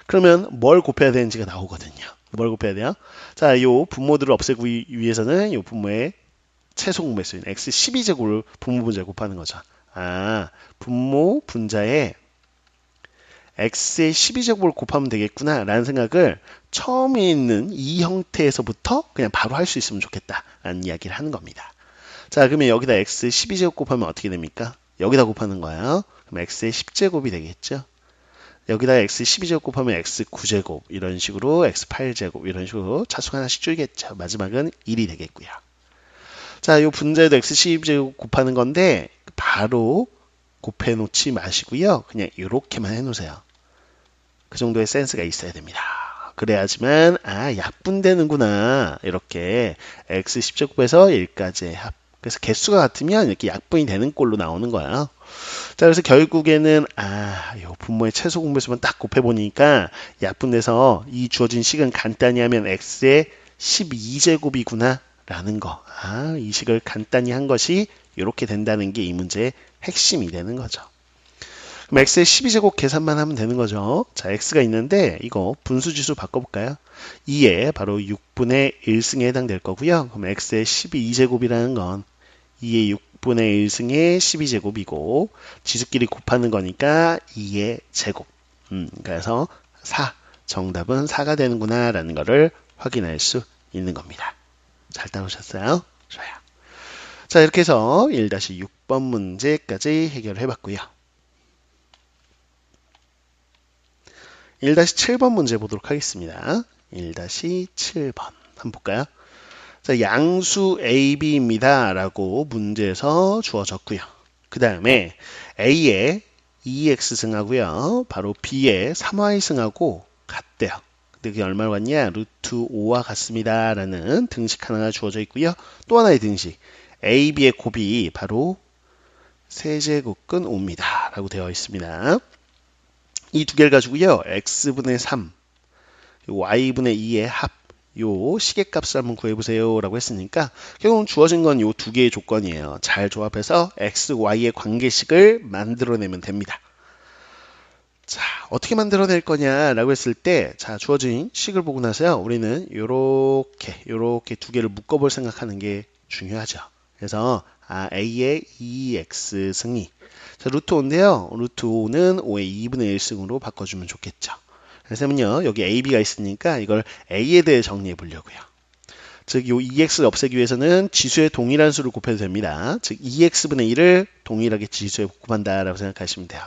그러면 뭘 곱해야 되는지가 나오거든요. 뭘 곱해야 돼요? 자, 요 분모들을 없애기 위해서는 요 분모의 최소 공배수인 x 12제곱을 분모 분자에 곱하는 거죠. 분모 분자에 x의 12제곱을 곱하면 되겠구나 라는 생각을 처음에 있는 이 형태에서부터 그냥 바로 할 수 있으면 좋겠다 라는 이야기를 하는 겁니다. 자, 그러면 여기다 x 12제곱 곱하면 어떻게 됩니까? 여기다 곱하는 거예요. 그럼 x의 10제곱이 되겠죠. 여기다 x 12제곱 곱하면 x 9제곱 이런 식으로 x 8제곱 이런 식으로 차수가 하나씩 줄겠죠. 마지막은 1이 되겠고요. 자, 이 분자에도 x 12제곱 곱하는 건데 바로 곱해 놓지 마시고요. 그냥 이렇게만 해 놓으세요. 그 정도의 센스가 있어야 됩니다. 그래야지만 약분되는구나. 이렇게 x 10제곱에서 1까지의 합. 그래서 개수가 같으면 이렇게 약분이 되는 꼴로 나오는 거예요. 자, 그래서 결국에는 요 분모의 최소 공배수만 딱 곱해보니까 약분돼서 이 주어진 식은 간단히 하면 x의 12제곱이구나 라는 거. 이 식을 간단히 한 것이 이렇게 된다는 게 이 문제의 핵심이 되는 거죠. 그럼 x의 12제곱 계산만 하면 되는 거죠. 자, x가 있는데 이거 분수지수 바꿔볼까요? 2에 바로 6분의 1승에 해당될 거고요. 그럼 x의 12제곱이라는 건 2의 6분의 1승의 12제곱이고 지수끼리 곱하는 거니까 2의 제곱. 그래서 4. 정답은 4가 되는구나 라는 거를 확인할 수 있는 겁니다. 잘 따라오셨어요? 좋아요. 자, 이렇게 해서 1-6번 문제까지 해결해 봤고요. 1-7번 문제 보도록 하겠습니다. 1-7번 한번 볼까요? 자, 양수 AB입니다 라고 문제에서 주어졌고요. 그 다음에 A에 2x승하고요. 바로 B에 3y승하고 같대요. 근데 그게 얼마나 같냐? 루트 5와 같습니다 라는 등식 하나가 주어져 있고요. 또 하나의 등식 AB의 곱이 바로 세제곱근 5입니다 라고 되어 있습니다. 이 두 개를 가지고요. x분의 3, y분의 2의 합, 요 시계값을 한번 구해보세요 라고 했으니까 결국은 주어진 건 요 두 개의 조건이에요. 잘 조합해서 x, y의 관계식을 만들어내면 됩니다. 자, 어떻게 만들어낼 거냐 라고 했을 때, 자, 주어진 식을 보고 나서요. 우리는 요렇게 두 개를 묶어볼 생각하는 게 중요하죠. 그래서 A의 2x 승이. 자, 루트 5인데요. 루트 5는 5의 2분의 1승으로 바꿔주면 좋겠죠. 그래서는요, 여기 AB가 있으니까 이걸 A에 대해 정리해 보려고요. 즉, 이 2x를 없애기 위해서는 지수의 동일한 수를 곱해도 됩니다. 즉, 2x분의 1을 동일하게 지수에 곱한다라고 생각하시면 돼요.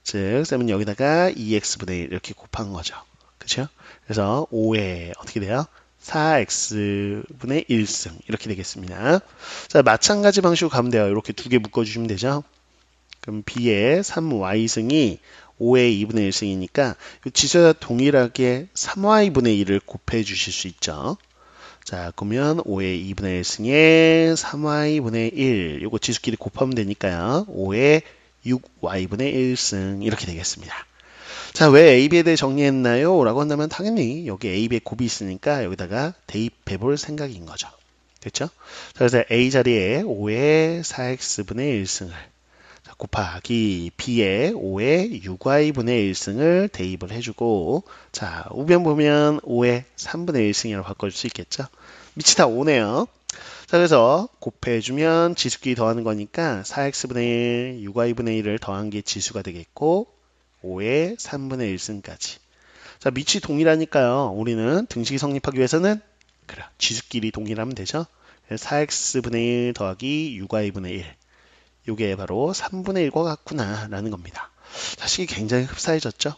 즉, 쌤은 여기다가 2x분의 1 이렇게 곱한 거죠. 그렇죠? 그래서 5에 어떻게 돼요? 4x분의 1승 이렇게 되겠습니다. 자, 마찬가지 방식으로 가면 돼요. 이렇게 두 개 묶어주시면 되죠. 그럼 b의 3y승이 5의 2분의 1승이니까 지수와 동일하게 3y분의 1을 곱해 주실 수 있죠. 자, 그러면 5의 2분의 1승에 3y분의 1 요거 지수끼리 곱하면 되니까요. 5의 6y분의 1승 이렇게 되겠습니다. 자, 왜 AB에 대해 정리했나요? 라고 한다면 당연히 여기 AB에 곱이 있으니까 여기다가 대입해 볼 생각인 거죠. 됐죠? 자, 그래서 A 자리에 5의 4x분의 1승을 곱하기 B에 5의 6y분의 1승을 대입을 해주고 자, 우변 보면 5의 3분의 1승이라고 바꿔줄 수 있겠죠? 밑이 다 5네요. 자, 그래서 곱해주면 지수끼리 더하는 거니까 4x분의 1, 6y분의 1을 더한 게 지수가 되겠고 5의 3분의 1승까지. 자, 밑이 동일하니까요. 우리는 등식이 성립하기 위해서는 그래, 지수끼리 동일하면 되죠. 4x분의 1 더하기 6y분의 1. 이게 바로 3분의 1과 같구나 라는 겁니다. 사실 굉장히 흡사해졌죠.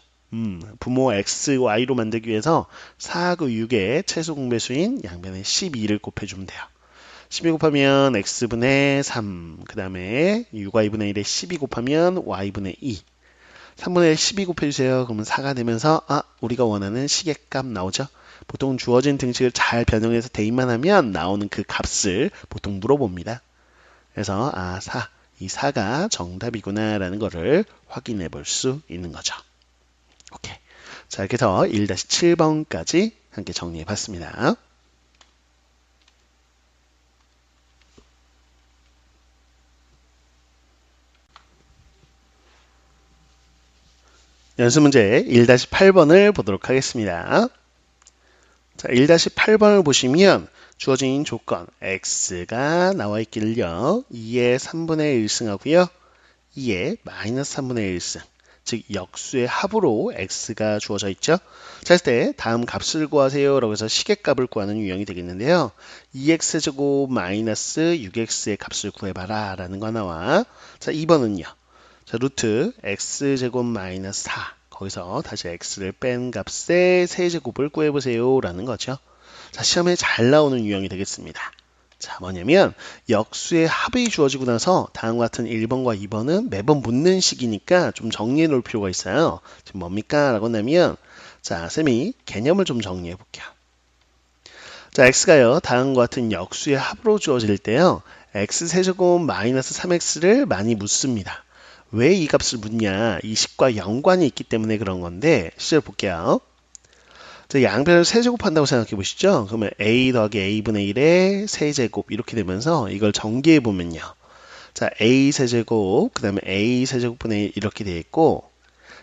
부모 x, y로 만들기 위해서 4, 9, 6의 최소 공배수인 양변에 12를 곱해주면 돼요. 12 곱하면 x분의 3, 그 다음에 6y분의 1에 12 곱하면 y분의 2. 3분의 1 12 곱해주세요. 그러면 4가 되면서 우리가 원하는 시계값 나오죠. 보통 주어진 등식을 잘 변형해서 대입만 하면 나오는 그 값을 보통 물어봅니다. 그래서 4, 이 4가 정답이구나 라는 거를 확인해 볼 수 있는 거죠. 오케이. 자, 이렇게 해서 1-7번까지 함께 정리해 봤습니다. 연습 문제 1-8번을 보도록 하겠습니다. 자, 1-8번을 보시면 주어진 조건 x가 나와 있기를요. 2의 3분의 1승하고요. 2의 마이너스 3분의 1승 즉 역수의 합으로 x가 주어져 있죠. 자, 했을 때 다음 값을 구하세요 라고 해서 시계값을 구하는 유형이 되겠는데요. 2x제곱 마이너스 6x의 값을 구해봐라 라는 거 나와. 자, 2번은요. 자, 루트 x제곱 마이너스 4 거기서 다시 x를 뺀 값의 세제곱을 구해보세요 라는 거죠. 자, 시험에 잘 나오는 유형이 되겠습니다. 자, 뭐냐면 역수의 합이 주어지고 나서 다음과 같은 1번과 2번은 매번 묻는 식이니까 좀 정리해 놓을 필요가 있어요. 지금 뭡니까? 라고 한다면 자, 쌤이 개념을 좀 정리해 볼게요. 자, x가요 다음과 같은 역수의 합으로 주어질 때요 x세제곱 마이너스 3x를 많이 묻습니다. 왜 이 값을 묻냐? 이 식과 연관이 있기 때문에 그런 건데 실제로 볼게요. 자, 양변을 세제곱한다고 생각해 보시죠. 그러면 a 더하기 a분의 1의 세제곱 이렇게 되면서 이걸 전개해 보면요. 자, a 세제곱 그 다음에 a 세제곱분의 1 이렇게 되어 있고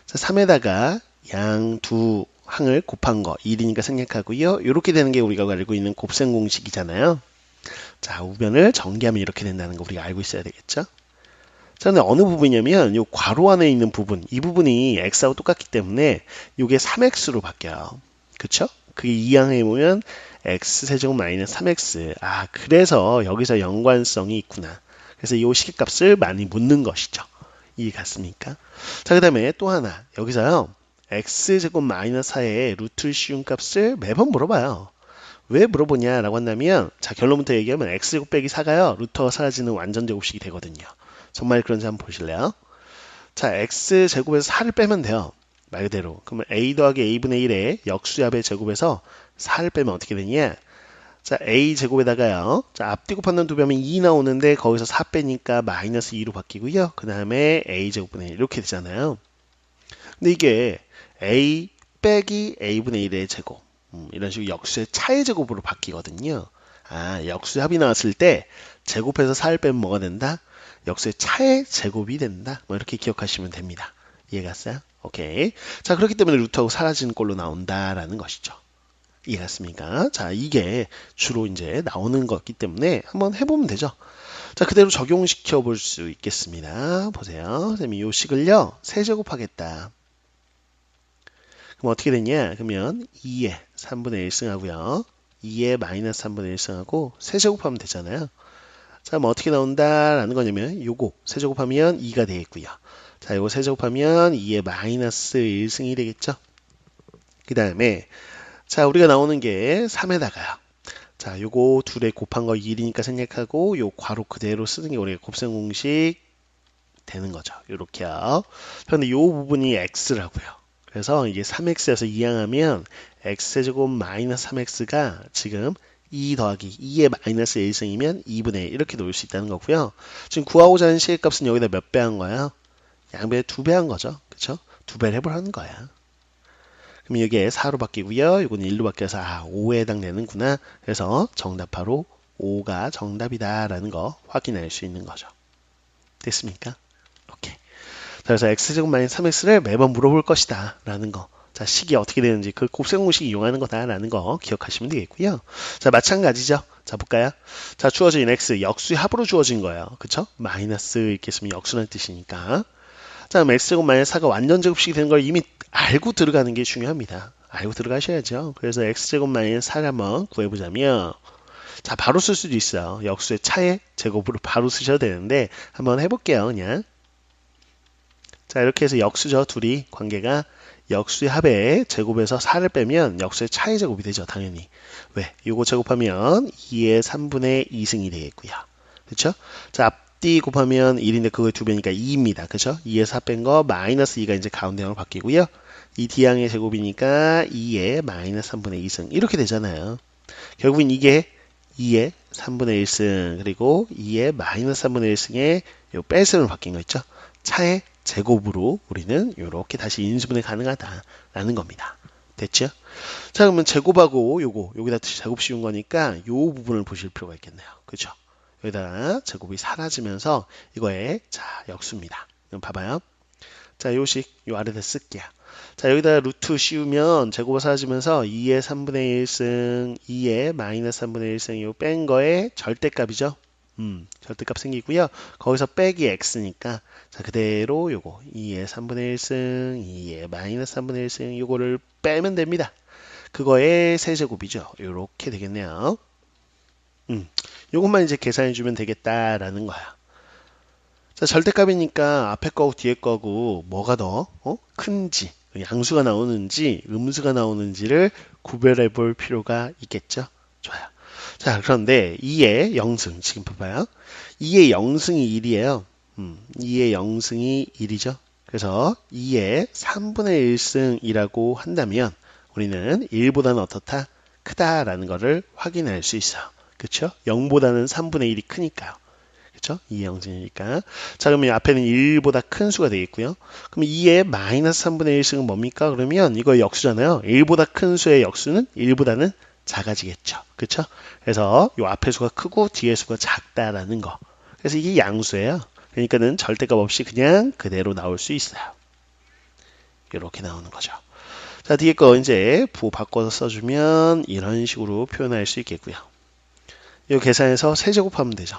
자, 3에다가 양 두 항을 곱한 거 1이니까 생략하고요. 이렇게 되는 게 우리가 알고 있는 곱셈 공식이잖아요. 자, 우변을 전개하면 이렇게 된다는 거 우리가 알고 있어야 되겠죠. 자, 근데 어느 부분이냐면 이 괄호 안에 있는 부분 이 부분이 x하고 똑같기 때문에 이게 3x로 바뀌어요. 그쵸? 그게 이항에 보면 x세제곱 마이너스 3x 그래서 여기서 연관성이 있구나. 그래서 이 시계값을 많이 묻는 것이죠. 이해 갔습니까? 자, 그 다음에 또 하나 여기서요 x제곱 마이너스 4의 루트 씌운 값을 매번 물어봐요. 왜 물어보냐 라고 한다면 자, 결론부터 얘기하면 x제곱 빼기 4가요 루트가 사라지는 완전 제곱식이 되거든요. 정말 그런지 한번 보실래요? 자, x제곱에서 4를 빼면 돼요. 말 그대로. 그러면 a 더하기 a분의 1의 역수합의 제곱에서 4를 빼면 어떻게 되냐? 자, a 제곱에다가요. 자, 앞뒤 곱하면 2배면 2 나오는데 거기서 4 빼니까 마이너스 2로 바뀌고요. 그 다음에 a 제곱분의 1 이렇게 되잖아요. 근데 이게 a 빼기 a분의 1의 제곱 이런 식으로 역수의 차의 제곱으로 바뀌거든요. 역수합이 나왔을 때 제곱해서 4를 빼면 뭐가 된다? 역수의 차의 제곱이 된다. 뭐 이렇게 기억하시면 됩니다. 이해 갔어요? 오케이. 자, 그렇기 때문에 루트하고 사라지는 꼴로 나온다라는 것이죠. 이해갔습니까? 자, 이게 주로 이제 나오는 거기 때문에 한번 해보면 되죠. 자, 그대로 적용시켜 볼 수 있겠습니다. 보세요. 선생님이 요 식을요, 세제곱하겠다. 그럼 어떻게 되냐? 그러면 2에 3분의 1승하고요. 2에 마이너스 3분의 1승하고 세제곱하면 되잖아요. 자, 뭐 어떻게 나온다라는 거냐면 요거 세제곱하면 2가 되겠고요. 자, 요거 세제곱하면 2에 마이너스 1승이 되겠죠. 그 다음에 자, 우리가 나오는 게 3에다가요. 자, 요거 둘에 곱한 거 1이니까 생략하고 요 괄호 그대로 쓰는 게 우리가 곱셈 공식 되는 거죠. 요렇게요. 그런데 요 부분이 x라고요. 그래서 이게 3x에서 이항하면 x제곱 마이너스 3x가 지금 2 더하기 2의 마이너스 1승이면 2분의 1 이렇게 놓을 수 있다는 거고요. 지금 구하고자 하는 시계값은 여기다 몇 배 한 거야? 양배 2배 한 거죠. 그쵸? 2배를 해보라는 거야. 그럼 여기에 4로 바뀌고요. 이거는 1로 바뀌어서 5에 해당되는구나. 그래서 정답 바로 5가 정답이다라는 거 확인할 수 있는 거죠. 됐습니까? 오케이. 자, 그래서 x제곱 마이너스 3x를 매번 물어볼 것이다 라는 거. 자, 식이 어떻게 되는지 그 곱셈 공식 이용하는 거다라는 거 기억하시면 되겠고요. 자, 마찬가지죠. 자, 볼까요? 자, 주어진 x 역수의 합으로 주어진 거예요. 그쵸? 마이너스 이렇게 쓰면 역수라는 뜻이니까. 자, 그럼 x제곱 마이너스 4가 완전 제곱식이 되는 걸 이미 알고 들어가는 게 중요합니다. 알고 들어가셔야죠. 그래서 x제곱 마이너스 4를 한번 구해보자면 자, 바로 쓸 수도 있어요. 역수의 차의 제곱으로 바로 쓰셔도 되는데 한번 해볼게요. 그냥 자, 이렇게 해서 역수죠. 둘이 관계가 역수의 합에 제곱에서 4를 빼면 역수의 차의 제곱이 되죠. 당연히. 왜? 요거 제곱하면 2의 3분의 2승이 되겠고요. 그렇죠? 자, 앞뒤 곱하면 1인데 그거의 2배니까 2입니다. 그렇죠? 2에 4 뺀 거 마이너스 2가 이제 가운데로 바뀌고요. 이 D항의 제곱이니까 2의 마이너스 3분의 2승 이렇게 되잖아요. 결국은 이게 2의 3분의 1승 그리고 2의 마이너스 3분의 1승의 요 뺄셈으로 바뀐 거 있죠? 차의 제곱으로 우리는 이렇게 다시 인수분해 가능하다라는 겁니다. 됐죠? 자, 그러면 제곱하고 요거 여기다 제곱 씌운 거니까 요 부분을 보실 필요가 있겠네요. 그죠? 여기다가 제곱이 사라지면서 이거에 자 역수입니다. 그럼 봐봐요. 자, 요식 요 아래다 쓸게요. 자, 여기다 루트 씌우면 제곱이 사라지면서 2의 3분의 1승 2의 마이너스 3분의 1승 요 뺀 거에 절대값이죠. 절대값 생기고요. 거기서 빼기 x니까 자, 그대로 요거 2의 3분의 1승 2의 마이너스 3분의 1승 요거를 빼면 됩니다. 그거의 세제곱이죠. 요렇게 되겠네요. 요것만 이제 계산해주면 되겠다라는 거야. 자, 절대값이니까 앞에 거고 뒤에 거고 뭐가 더 큰지 양수가 나오는지 음수가 나오는지를 구별해 볼 필요가 있겠죠. 좋아요. 자, 그런데 2의 0승 지금 봐봐요. 2의 0승이 1이에요. 2의 0승이 1이죠. 그래서 2의 3분의 1승이라고 한다면 우리는 1보다는 어떻다? 크다라는 것을 확인할 수 있어요. 그렇죠? 0보다는 3분의 1이 크니까요. 그렇죠? 2의 0승이니까. 자, 그러면 앞에는 1보다 큰 수가 되겠고요. 그럼 2의 마이너스 3분의 1승은 뭡니까? 그러면 이거 역수잖아요. 1보다 큰 수의 역수는 1보다는 작아지겠죠. 그렇죠? 그래서 요 앞에 수가 크고 뒤에 수가 작다라는 거. 그래서 이게 양수예요. 그러니까는 절대값 없이 그냥 그대로 나올 수 있어요. 이렇게 나오는 거죠. 자, 뒤에 거 이제 부호 바꿔서 써주면 이런 식으로 표현할 수 있겠고요. 이 계산해서 세제곱하면 되죠.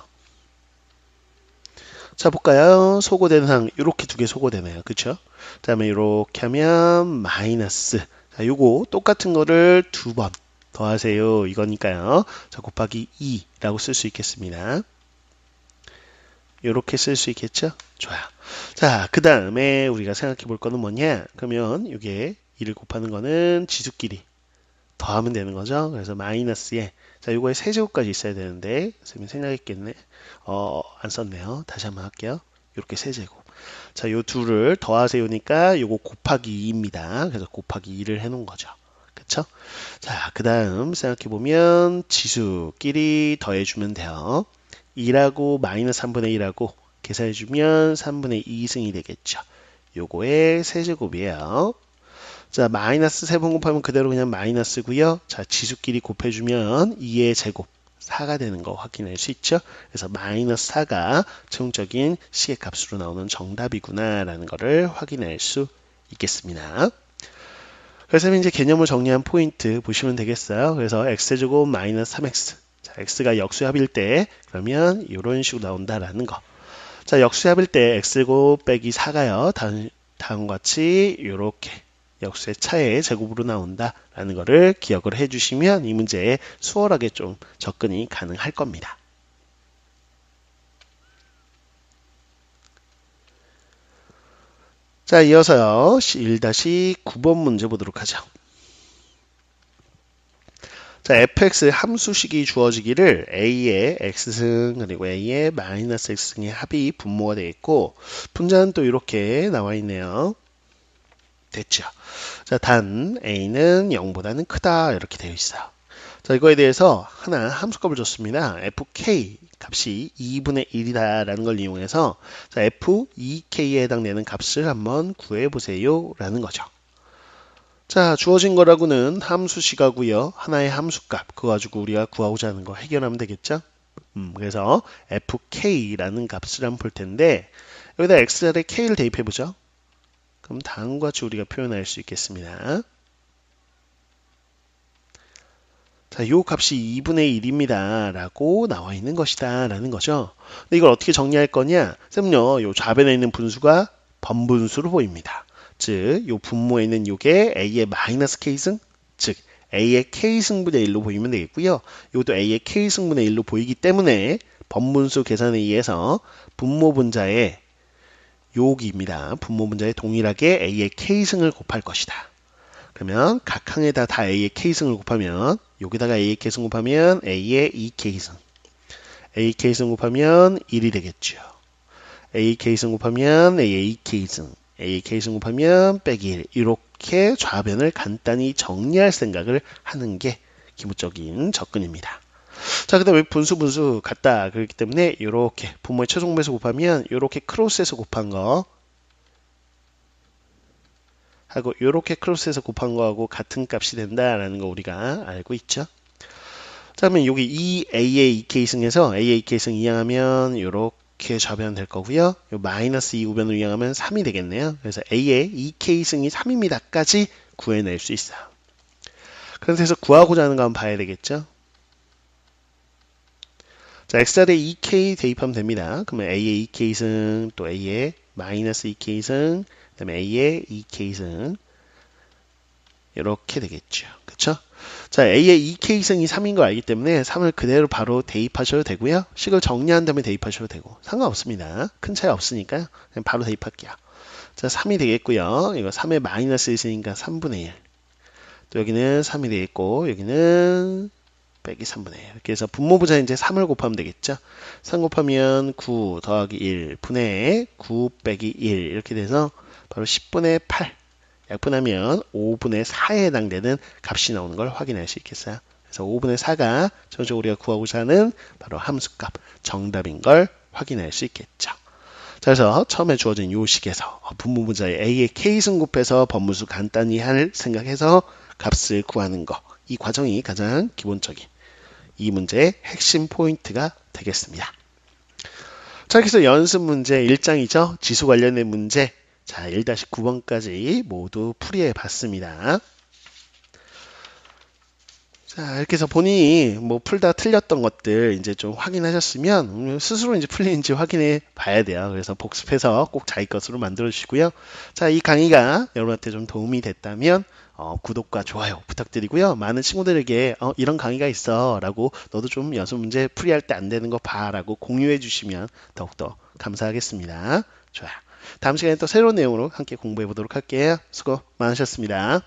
자, 볼까요? 소거되는 항 이렇게 두 개 소거되네요. 그쵸? 그 다음에 이렇게 하면 마이너스. 자, 요거 똑같은 거를 두 번 더하세요. 이거니까요. 자, 곱하기 2라고 쓸 수 있겠습니다. 이렇게 쓸 수 있겠죠? 좋아요. 자, 그 다음에 우리가 생각해 볼 거는 뭐냐? 그러면 이게 2를 곱하는 거는 지수끼리 더하면 되는 거죠. 그래서 마이너스에 자, 요거에 세제곱까지 있어야 되는데 선생님 생각했겠네. 안 썼네요. 다시 한번 할게요. 이렇게 세제곱. 자, 요 둘을 더하세요니까 요거 곱하기 2입니다. 그래서 곱하기 2를 해놓은 거죠. 그쵸? 자, 그 다음 생각해보면 지수끼리 더해주면 돼요. 2라고 마이너스 3분의 1하고 계산해주면 3분의 2승이 되겠죠. 요거의 세제곱이에요. 자, 마이너스 3번 곱하면 그대로 그냥 마이너스고요. 자, 지수끼리 곱해주면 2의 제곱 4가 되는 거 확인할 수 있죠. 그래서 마이너스 4가 최종적인 시계값으로 나오는 정답이구나 라는 거를 확인할 수 있겠습니다. 그래서 이제 개념을 정리한 포인트 보시면 되겠어요. 그래서 x제곱 마이너스 3x. 자, x가 역수합일 때 그러면 이런 식으로 나온다라는 거. 자, 역수합일 때 x제곱 빼기 4가요. 다음과 같이 이렇게 역수의 차의 제곱으로 나온다라는 거를 기억을 해주시면 이 문제에 수월하게 좀 접근이 가능할 겁니다. 자, 이어서요. 1-9번 문제 보도록 하죠. 자, fx 함수식이 주어지기를 a의 x승 그리고 a의 마이너스 x승의 합이 분모가 되겠고 분자는 또 이렇게 나와 있네요. 됐죠. 자, 단 a는 0보다는 크다 이렇게 되어 있어요. 자, 이거에 대해서 하나 함수값을 줬습니다. fk 값이 2분의 1이다 라는 걸 이용해서 자, f2k에 해당되는 값을 한번 구해보세요 라는 거죠. 자, 주어진 거라고는 함수식하고요. 하나의 함수값 그거 가지고 우리가 구하고자 하는 거 해결하면 되겠죠. 그래서 fk라는 값을 한번 볼 텐데 여기다 x자리에 k를 대입해보죠. 그럼 다음과 같이 우리가 표현할 수 있겠습니다. 자, 요 값이 2분의 1입니다. 라고 나와 있는 것이다. 라는 거죠. 근데 이걸 어떻게 정리할 거냐? 쌤요, 요 좌변에 있는 분수가 번분수로 보입니다. 즉, 요 분모에 있는 요게 a의 마이너스 k승, 즉, a의 k승분의 1로 보이면 되겠고요. 요것도 a의 k승분의 1로 보이기 때문에 번분수 계산에 의해서 분모 분자의 요기입니다. 분모 분자에 동일하게 a의 k승을 곱할 것이다. 그러면 각 항에다 다 a의 k승을 곱하면 여기다가 a의 k승 곱하면 a의 2k승 a k승 곱하면 1이 되겠죠. a k승 곱하면 a의 2k승 a k승 곱하면 빼기 1 이렇게 좌변을 간단히 정리할 생각을 하는 게 기본적인 접근입니다. 자, 그 다음에 분수 같다 그렇기 때문에 이렇게 분모의 최종배수 곱하면 이렇게 크로스해서 곱한 거 하고 이렇게 크로스해서 곱한 거하고 같은 값이 된다라는 거 우리가 알고 있죠. 자, 그러면 여기 이 a의 2k승에서 a의 2k승 이항하면 이렇게 좌변 될 거고요. 요 마이너스 2 우변으로 이항하면 3이 되겠네요. 그래서 a의 2k승이 3입니다까지 구해낼 수 있어요. 그래서 구하고자 하는 거 한번 봐야 되겠죠. 자, x자리에 2k 대입하면 됩니다. 그러면 a의 2k승 또 a의 마이너스 2k승 그 다음에 a의 2k승 이렇게 되겠죠. 그쵸? 자, a의 2k승이 3인 거 알기 때문에 3을 그대로 바로 대입하셔도 되고요. 식을 정리한 다음에 대입하셔도 되고 상관없습니다. 큰 차이 없으니까 그냥 바로 대입할게요. 자, 3이 되겠고요. 이거 3에 마이너스 있으니까 3분의 1. 또 여기는 3이 되겠고 여기는 빼기 3분의 1. 이렇게 해서 분모부자 이제 3을 곱하면 되겠죠. 3 곱하면 9 더하기 1 분의 9 빼기 1 이렇게 돼서 바로 10분의 8 약분하면 5분의 4에 해당되는 값이 나오는 걸 확인할 수 있겠어요. 그래서 5분의 4가 전적으로 우리가 구하고자 하는 바로 함수값 정답인 걸 확인할 수 있겠죠. 자, 그래서 처음에 주어진 요 식에서 분모분자의 a의 k승 곱해서 번분수 간단히 할 생각해서 값을 구하는 거. 이 과정이 가장 기본적인 이 문제의 핵심 포인트가 되겠습니다. 자, 이렇게 해서 연습 문제 1장이죠. 지수 관련된 문제. 자, 1-9번까지 모두 풀이해 봤습니다. 자, 이렇게 해서 본인이 뭐 풀다 틀렸던 것들 이제 좀 확인하셨으면 스스로 이제 풀리는지 확인해 봐야 돼요. 그래서 복습해서 꼭 자기 것으로 만들어 주시고요. 자, 이 강의가 여러분한테 좀 도움이 됐다면 구독과 좋아요 부탁드리고요. 많은 친구들에게 이런 강의가 있어 라고 너도 좀 연습 문제 풀이할 때 안 되는 거 봐 라고 공유해 주시면 더욱더 감사하겠습니다. 좋아요. 다음 시간에 또 새로운 내용으로 함께 공부해 보도록 할게요. 수고 많으셨습니다.